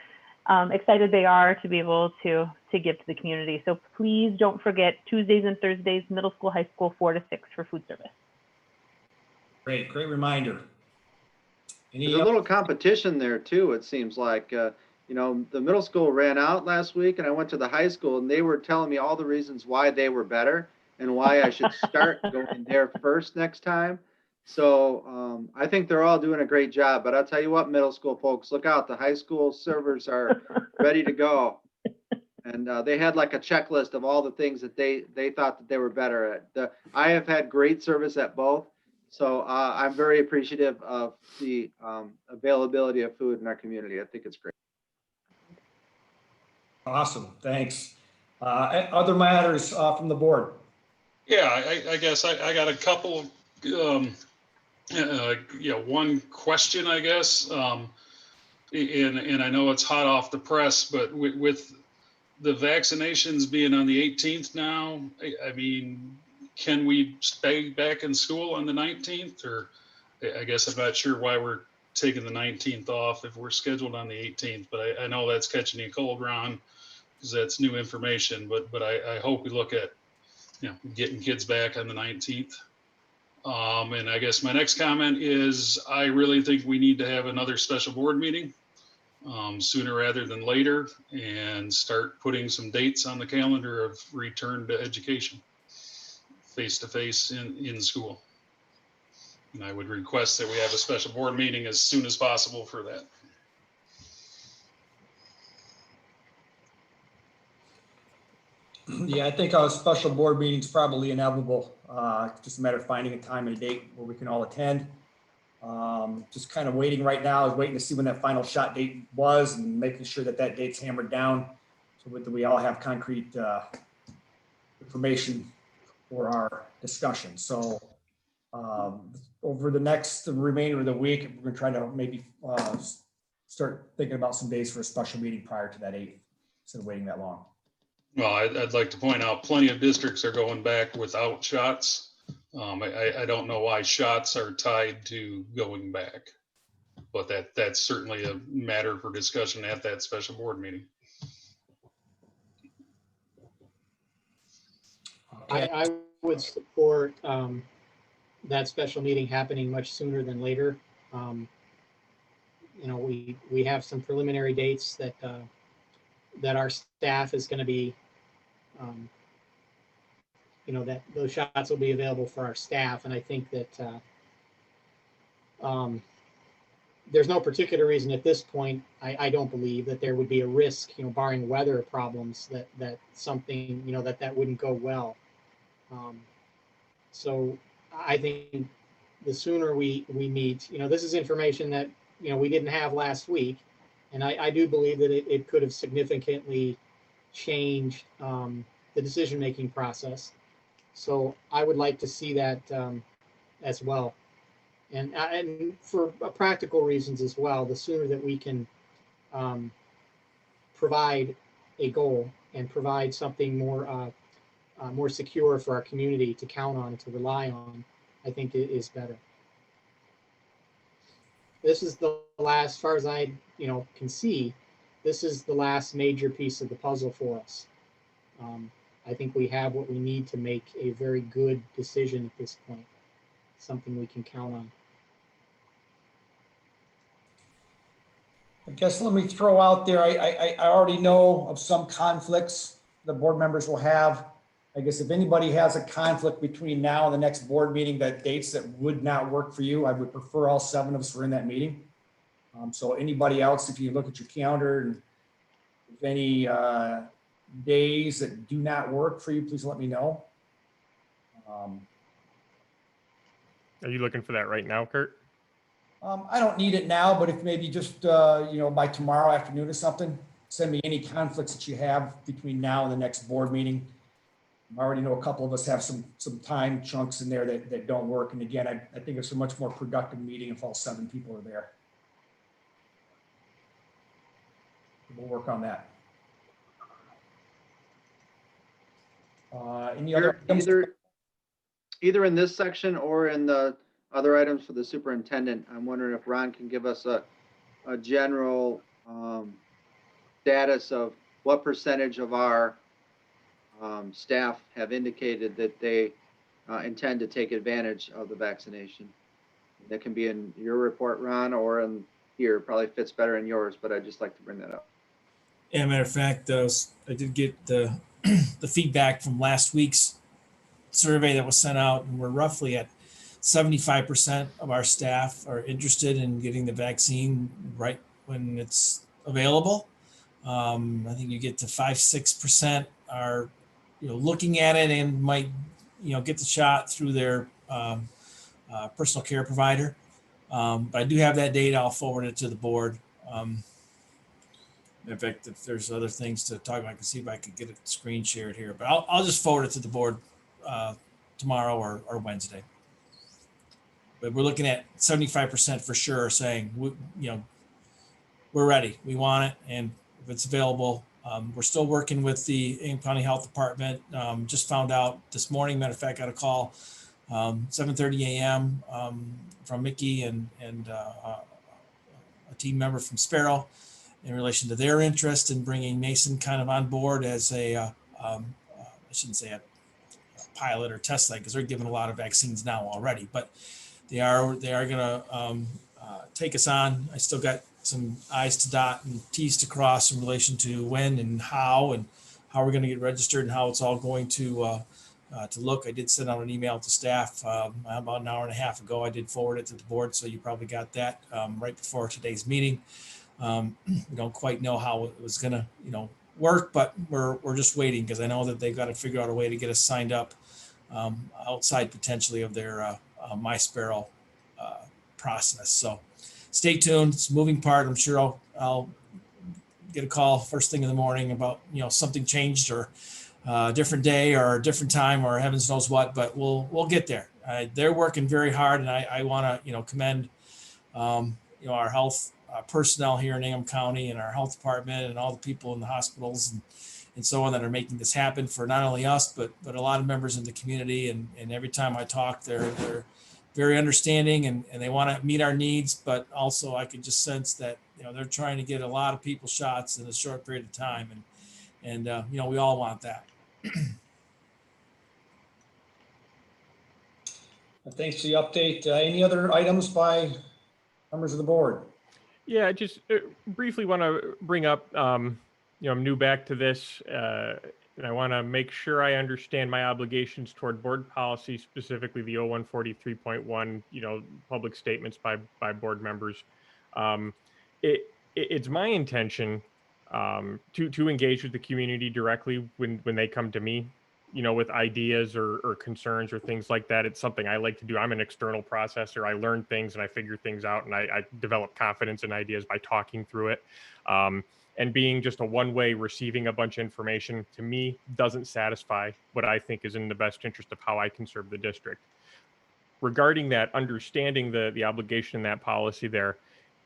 excited they are to be able to give to the community. So please don't forget Tuesdays and Thursdays, middle school, high school, 4 to 6 for food service. Great reminder. There's a little competition there too. It seems like, the middle school ran out last week, and I went to the high school, and they were telling me all the reasons why they were better and why I should start going there first next time. So I think they're all doing a great job, but I'll tell you what, middle school folks, look out. The high school servers are ready to go. And they had like a checklist of all the things that they thought that they were better at. I have had great service at both. So I'm very appreciative of the availability of food in our community. I think it's great. Awesome, thanks. Other matters from the board? Yeah, I guess I got a couple, one question, I guess. And I know it's hot off the press, but with the vaccinations being on the 18th now, I mean, can we stay back in school on the 19th? Or I guess I'm not sure why we're taking the 19th off if we're scheduled on the 18th, but I know that's catching you cold, Ron, because that's new information, but I hope we look at, getting kids back on the 19th. And I guess my next comment is I really think we need to have another special board meeting sooner rather than later, and start putting some dates on the calendar of return to education face-to-face in school. And I would request that we have a special board meeting as soon as possible for that. Yeah, I think a special board meeting is probably inevitable. Just a matter of finding a time and a date where we can all attend. Just kind of waiting right now, is waiting to see when that final shot date was and making sure that date's hammered down so that we all have concrete information for our discussion. So over the remainder of the week, we're going to try to maybe start thinking about some days for a special meeting prior to that 8th, instead of waiting that long. Well, I'd like to point out plenty of districts are going back without shots. I don't know why shots are tied to going back, but that's certainly a matter for discussion at that special board meeting. I would support that special meeting happening much sooner than later. You know, we have some preliminary dates that that our staff is going to be, you know, that those shots will be available for our staff, and I think that there's no particular reason at this point. I don't believe that there would be a risk, you know, barring weather problems, that something, you know, that wouldn't go well. So I think the sooner we meet, you know, this is information that, you know, we didn't have last week. And I do believe that it could have significantly changed the decision-making process. So I would like to see that as well. And for practical reasons as well, the sooner that we can provide a goal and provide something more more secure for our community to count on, to rely on, I think it is better. This is the last, as far as I, you know, can see, this is the last major piece of the puzzle for us. I think we have what we need to make a very good decision at this point, something we can count on. I guess let me throw out there, I already know of some conflicts the board members will have. I guess if anybody has a conflict between now and the next board meeting, that dates that would not work for you, I would prefer all 7 of us were in that meeting. So anybody else, if you look at your calendar and if any days that do not work for you, please let me know. Are you looking for that right now, Kurt? I don't need it now, but if maybe just, you know, by tomorrow afternoon or something, send me any conflicts that you have between now and the next board meeting. I already know a couple of us have some time chunks in there that don't work. And again, I think it's a much more productive meeting if all 7 people are there. We'll work on that. Any other items? Either in this section or in the other items for the superintendent, I'm wondering if Ron can give us a general status of what percentage of our staff have indicated that they intend to take advantage of the vaccination. That can be in your report, Ron, or in here. Probably fits better in yours, but I'd just like to bring that up. Yeah, matter of fact, I did get the feedback from last week's survey that was sent out, and we're roughly at 75% of our staff are interested in getting the vaccine right when it's available. I think you get to 5-6% are, you know, looking at it and might, you know, get the shot through their personal care provider. But I do have that data. I'll forward it to the board. In fact, if there's other things to talk about, I can see if I could get it screen shared here. But I'll just forward it to the board tomorrow or Wednesday. But we're looking at 75% for sure saying, you know, we're ready. We want it. And if it's available, we're still working with the Ingham County Health Department. Just found out this morning, matter of fact, got a call 7:30 a.m. From Mickey and a team member from Sparrow in relation to their interest in bringing Mason kind of on board as I shouldn't say a pilot or test site because they're giving a lot of vaccines now already, but they are going to take us on. I still got some I's to dot and T's to cross in relation to when and how we're going to get registered and how it's all going to look. I did send out an email to staff about an hour and a half ago. I did forward it to the board, so you probably got that right before today's meeting. We don't quite know how it was going to, you know, work, but we're just waiting because I know that they've got to figure out a way to get us signed up outside potentially of their My Sparrow process. So stay tuned. It's a moving part. I'm sure I'll get a call first thing in the morning about, you know, something changed or a different day or a different time or heavens knows what, but we'll get there. They're working very hard, and I want to, you know, commend, you know, our health personnel here in Ingham County and our health department and all the people in the hospitals and so on that are making this happen for not only us, but a lot of members in the community. And every time I talk, they're very understanding and they want to meet our needs, but also I could just sense that, you know, they're trying to get a lot of people shots in a short period of time. And you know, we all want that. Thanks for the update. Any other items by members of the board? Yeah, I just briefly want to bring up, I'm new back to this, and I want to make sure I understand my obligations toward board policy, specifically the 0143.1, public statements by board members. It's my intention to engage with the community directly when they come to me, with ideas or concerns or things like that. It's something I like to do. I'm an external processor. I learn things and I figure things out, and I develop confidence in ideas by talking through it. And being just a one-way receiving a bunch of information, to me, doesn't satisfy what I think is in the best interest of how I can serve the district. Regarding that, understanding the obligation in that policy there,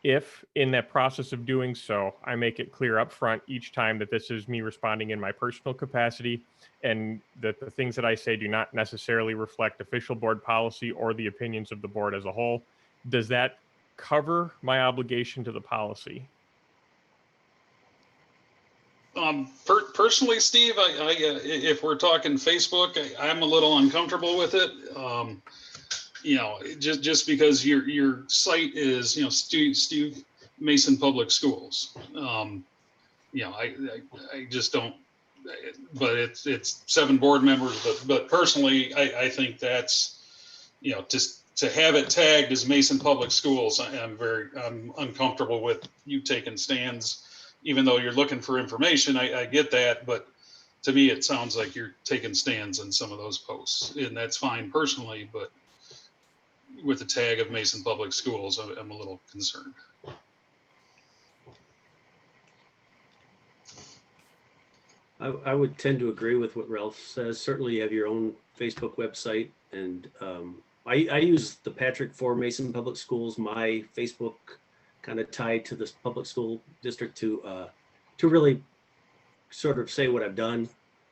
if in that process of doing so, I make it clear up front each time that this is me responding in my personal capacity, and that the things that I say do not necessarily reflect official board policy or the opinions of the board as a whole, does that cover my obligation to the policy? Personally, Steve, if we're talking Facebook, I'm a little uncomfortable with it. Just because your site is, Steve Mason Public Schools. I just don't. But it's 7 board members. But personally, I think that's, just to have it tagged as Mason Public Schools, I'm uncomfortable with you taking stands. Even though you're looking for information, I get that, but to me, it sounds like you're taking stands on some of those posts, and that's fine personally, but with the tag of Mason Public Schools, I'm a little concerned. I would tend to agree with what Ralph says. Certainly you have your own Facebook website, and I use the Patrick for Mason Public Schools, my Facebook, kind of tied to this public school district to really sort of say what I've done,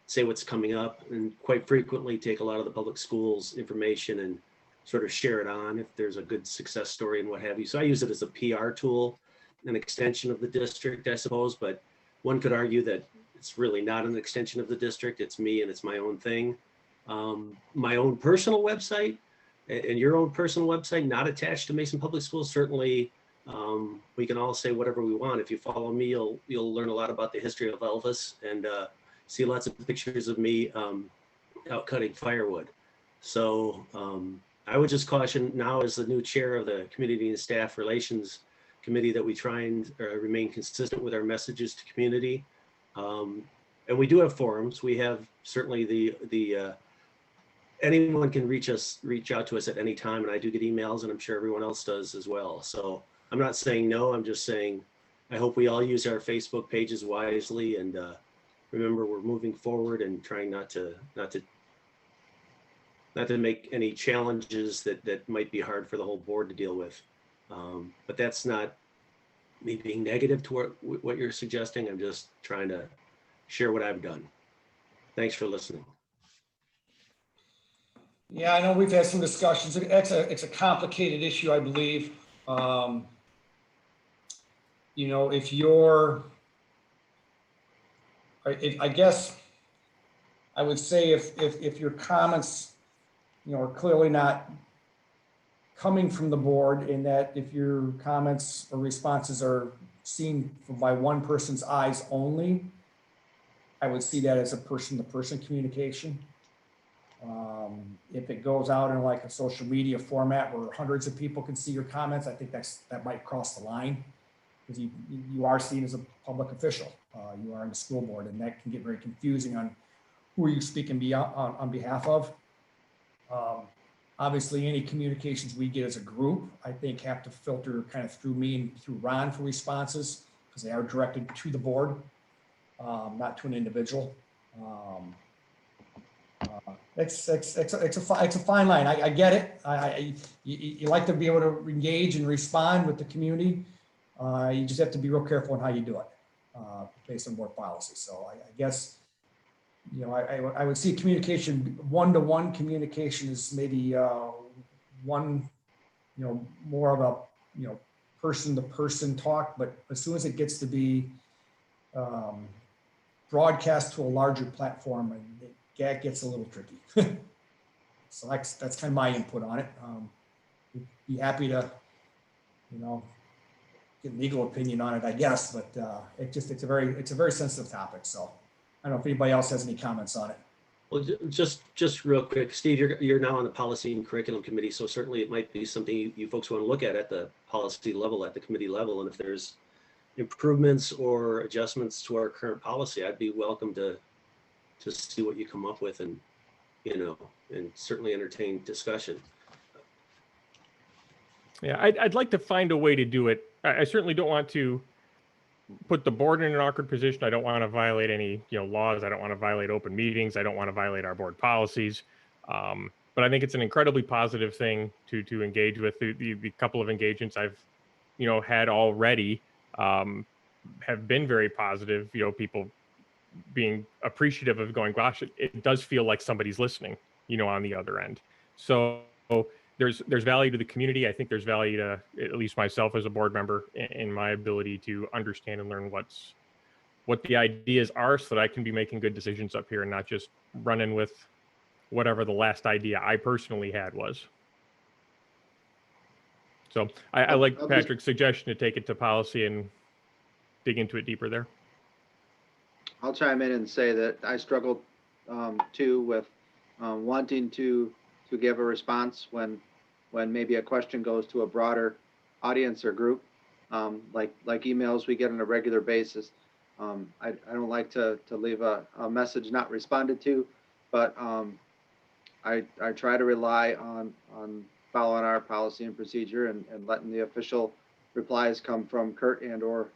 say what's coming up, and quite frequently take a lot of the public schools information and sort of share it on if there's a good success story and what have you. So I use it as a PR tool, an extension of the district, I suppose, but one could argue that it's really not an extension of the district. It's me and it's my own thing. My own personal website and your own personal website, not attached to Mason Public Schools, certainly. We can all say whatever we want. If you follow me, you'll learn a lot about the history of Elvis and see lots of pictures of me out cutting firewood. So I would just caution now, as the new chair of the Community and Staff Relations Committee, that we try and remain consistent with our messages to community. And we do have forums. We have certainly anyone can reach out to us at any time, and I do get emails, and I'm sure everyone else does as well. So I'm not saying no, I'm just saying I hope we all use our Facebook pages wisely, and remember, we're moving forward and trying not to make any challenges that might be hard for the whole board to deal with. But that's not me being negative to what you're suggesting. I'm just trying to share what I've done. Thanks for listening. Yeah, I know we've had some discussions. It's a complicated issue, I believe. I guess I would say if your comments, are clearly not coming from the board, in that if your comments or responses are seen by one person's eyes only, I would see that as a person-to-person communication. If it goes out in like a social media format where hundreds of people can see your comments, I think that might cross the line, because you are seen as a public official. You are in the school board, and that can get very confusing on who are you speaking on behalf of. Obviously, any communications we get as a group, I think, have to filter kind of through me and through Ron for responses, because they are directed to the board, not to an individual. It's a fine line. I get it. You like to be able to engage and respond with the community. You just have to be real careful on how you do it, based on board policy. So I guess, I would see communication, one-to-one communication is maybe one, more of a, person-to-person talk. But as soon as it gets to be broadcast to a larger platform, that gets a little tricky. So that's kind of my input on it. Be happy to, get legal opinion on it, I guess, but it's a very sensitive topic. So I don't know if anybody else has any comments on it. Well, just real quick, Steve, you're now on the policy and curriculum committee, so certainly it might be something you folks want to look at the policy level, at the committee level, and if there's improvements or adjustments to our current policy, I'd be welcome to see what you come up with, and and certainly entertain discussion. Yeah, I'd like to find a way to do it. I certainly don't want to put the board in an awkward position. I don't want to violate any laws. I don't want to violate open meetings. I don't want to violate our board policies. But I think it's an incredibly positive thing to engage with. The couple of engagements I've had already have been very positive. People being appreciative of going, gosh, it does feel like somebody's listening, on the other end. So there's value to the community. I think there's value to at least myself as a board member in my ability to understand and learn what the ideas are, so that I can be making good decisions up here and not just running with whatever the last idea I personally had was. So I like Patrick's suggestion to take it to policy and dig into it deeper there. I'll chime in and say that I struggled too with wanting to give a response when maybe a question goes to a broader audience or group, like emails we get on a regular basis. I don't like to leave a message not responded to, but I try to rely on following our policy and procedure and letting the official replies come from Kurt and or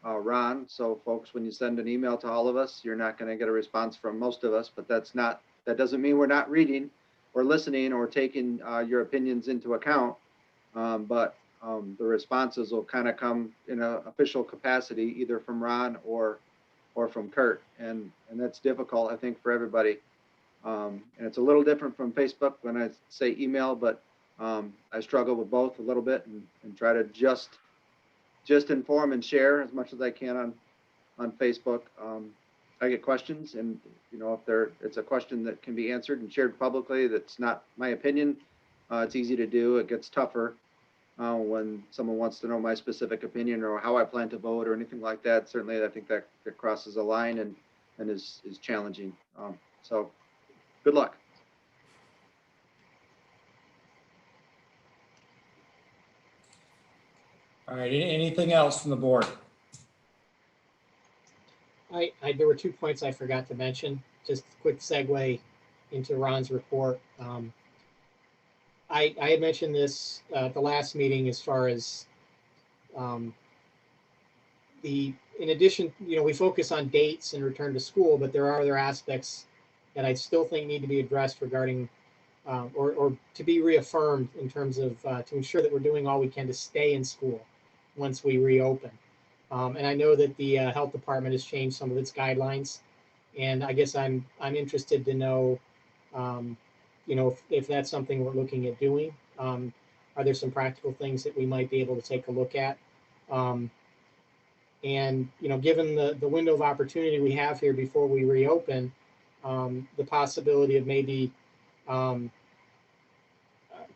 Ron. So folks, when you send an email to all of us, you're not going to get a response from most of us, but that doesn't mean we're not reading or listening or taking your opinions into account. But the responses will kind of come in an official capacity, either from Ron or from Kurt. And that's difficult, I think, for everybody. And it's a little different from Facebook when I say email, but I struggle with both a little bit and try to just inform and share as much as I can on Facebook. I get questions, and if it's a question that can be answered and shared publicly, that's not my opinion. It's easy to do. It gets tougher when someone wants to know my specific opinion or how I plan to vote or anything like that. Certainly, I think that crosses a line and is challenging. So, good luck. All right, anything else from the board? There were 2 points I forgot to mention. Just a quick segue into Ron's report. I had mentioned this at the last meeting as far as in addition, we focus on dates and return to school, but there are other aspects that I still think need to be addressed regarding or to be reaffirmed in terms of to ensure that we're doing all we can to stay in school once we reopen. And I know that the health department has changed some of its guidelines, and I guess I'm interested to know, if that's something we're looking at doing. Are there some practical things that we might be able to take a look at? And given the window of opportunity we have here before we reopen, the possibility of maybe kind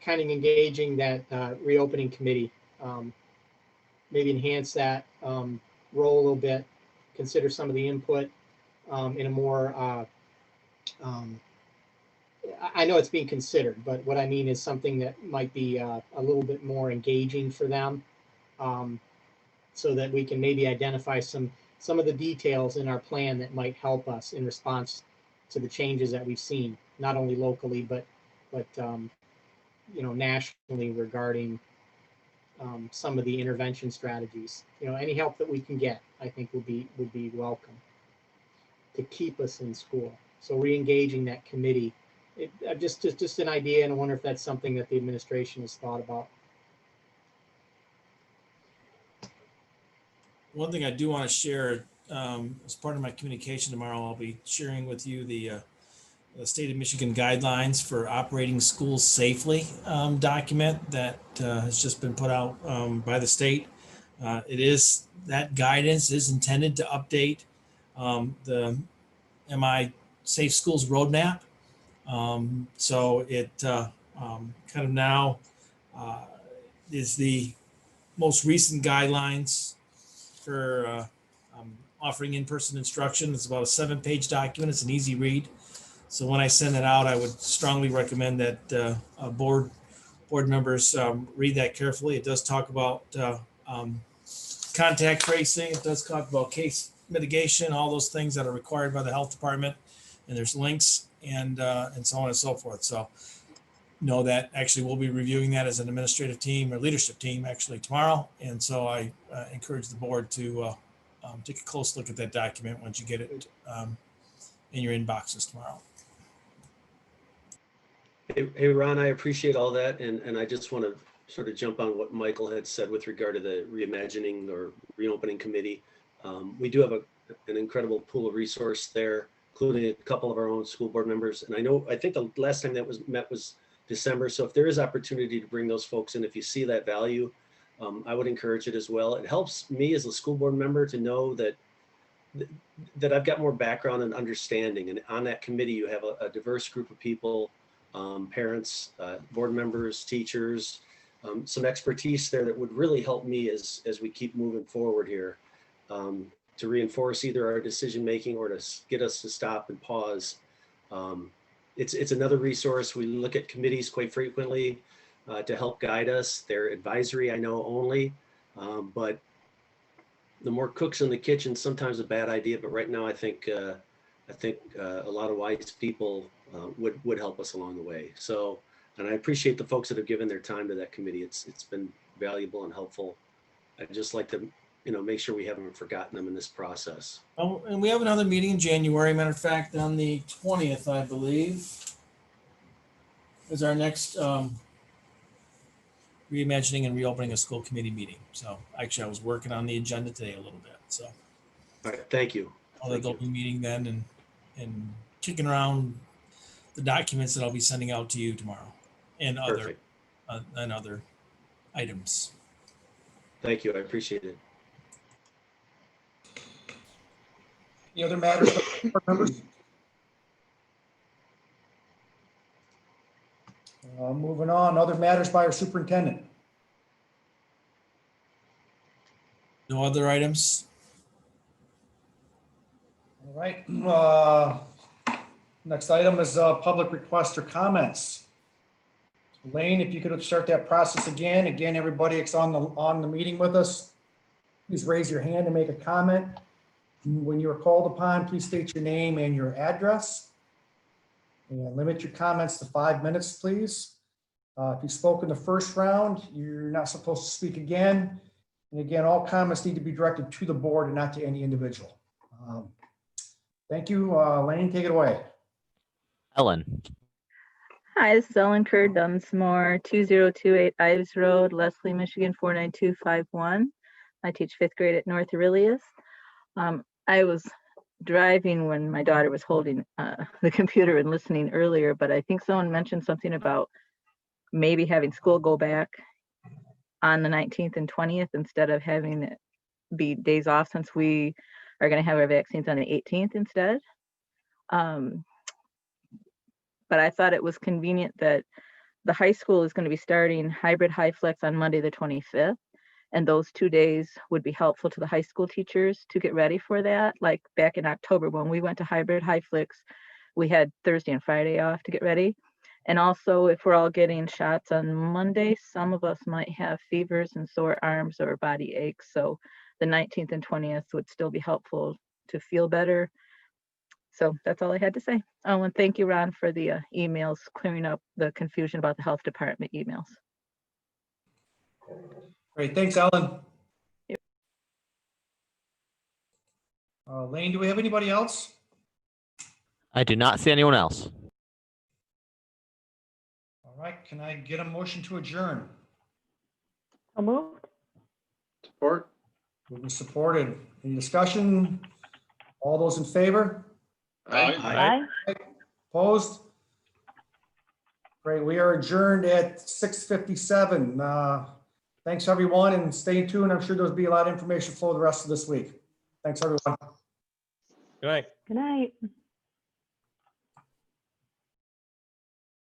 of engaging that reopening committee. Maybe enhance that role a little bit, consider some of the input in a more, I know it's being considered, but what I mean is something that might be a little bit more engaging for them, so that we can maybe identify some of the details in our plan that might help us in response to the changes that we've seen, not only locally, but nationally regarding some of the intervention strategies. Any help that we can get, I think would be welcome to keep us in school. So re-engaging that committee, just an idea, and I wonder if that's something that the administration has thought about. One thing I do want to share, as part of my communication tomorrow, I'll be sharing with you the State of Michigan Guidelines for Operating Schools Safely document that has just been put out by the state. That guidance is intended to update the MI Safe Schools Roadmap, So it kind of now is the most recent guidelines for offering in-person instruction. It's about a 7-page document. It's an easy read. So when I send it out, I would strongly recommend that board members read that carefully. It does talk about contact tracing. It does talk about case mitigation, all those things that are required by the health department. And there's links and so on and so forth. So know that actually we'll be reviewing that as an administrative team or leadership team actually tomorrow. And so I encourage the board to take a close look at that document once you get it in your inboxes tomorrow. Hey, Ron, I appreciate all that. And I just want to sort of jump on what Michael had said with regard to the reimagining or reopening committee. We do have an incredible pool of resource there, including a couple of our own school board members. And I think the last time that was met was December. So if there is opportunity to bring those folks in, if you see that value, I would encourage it as well. It helps me as a school board member to know that I've got more background and understanding. And on that committee, you have a diverse group of people, parents, board members, teachers, some expertise there that would really help me as we keep moving forward here, to reinforce either our decision making or to get us to stop and pause. It's another resource. We look at committees quite frequently to help guide us. They're advisory, I know, only, but the more cooks in the kitchen, sometimes a bad idea. But right now, I think a lot of wise people would help us along the way. So, and I appreciate the folks that have given their time to that committee. It's been valuable and helpful. I'd just like to make sure we haven't forgotten them in this process. Oh, and we have another meeting in January. Matter of fact, on the 20th, I believe, is our next reimagining and reopening a school committee meeting. So actually, I was working on the agenda today a little bit. So, All right, thank you. They'll be meeting then and kicking around the documents that I'll be sending out to you tomorrow and Perfect. other items. Thank you. I appreciate it. Any other matters, board members? Moving on, other matters by our superintendent. No other items? All right. Next item is public requests or comments. Lane, if you could start that process again. Again, everybody that's on the meeting with us, please raise your hand and make a comment. When you are called upon, please state your name and your address. And limit your comments to 5 minutes, please. If you spoke in the first round, you're not supposed to speak again. And again, all comments need to be directed to the board and not to any individual. Thank you. Lane, take it away. Ellen. Hi, this is Ellen Kerr Dunsmore, 2028 Ives Road, Leslie, Michigan, 49251. I teach 5th grade at North Aurelius. I was driving when my daughter was holding the computer and listening earlier, but I think someone mentioned something about maybe having school go back on the 19th and 20th instead of having it be days off, since we are going to have our vaccines on the 18th instead. But I thought it was convenient that the high school is going to be starting hybrid high flex on Monday, the 25th. And those 2 days would be helpful to the high school teachers to get ready for that. Like back in October, when we went to hybrid high flex, we had Thursday and Friday off to get ready. And also, if we're all getting shots on Monday, some of us might have fevers and sore arms or body aches. So the 19th and 20th would still be helpful to feel better. So that's all I had to say. Oh, and thank you, Ron, for the emails, clearing up the confusion about the health department emails. Great. Thanks, Ellen. Yep. Lane, do we have anybody else? I do not see anyone else. All right. Can I get a motion to adjourn? So moved. Support? Will be supported. Any discussion? All those in favor? Aye. Bye. Opposed? Great. We are adjourned at 6:57. Thanks, everyone, and stay tuned. I'm sure there'll be a lot of information flow the rest of this week. Thanks, everyone. Good night. Good night.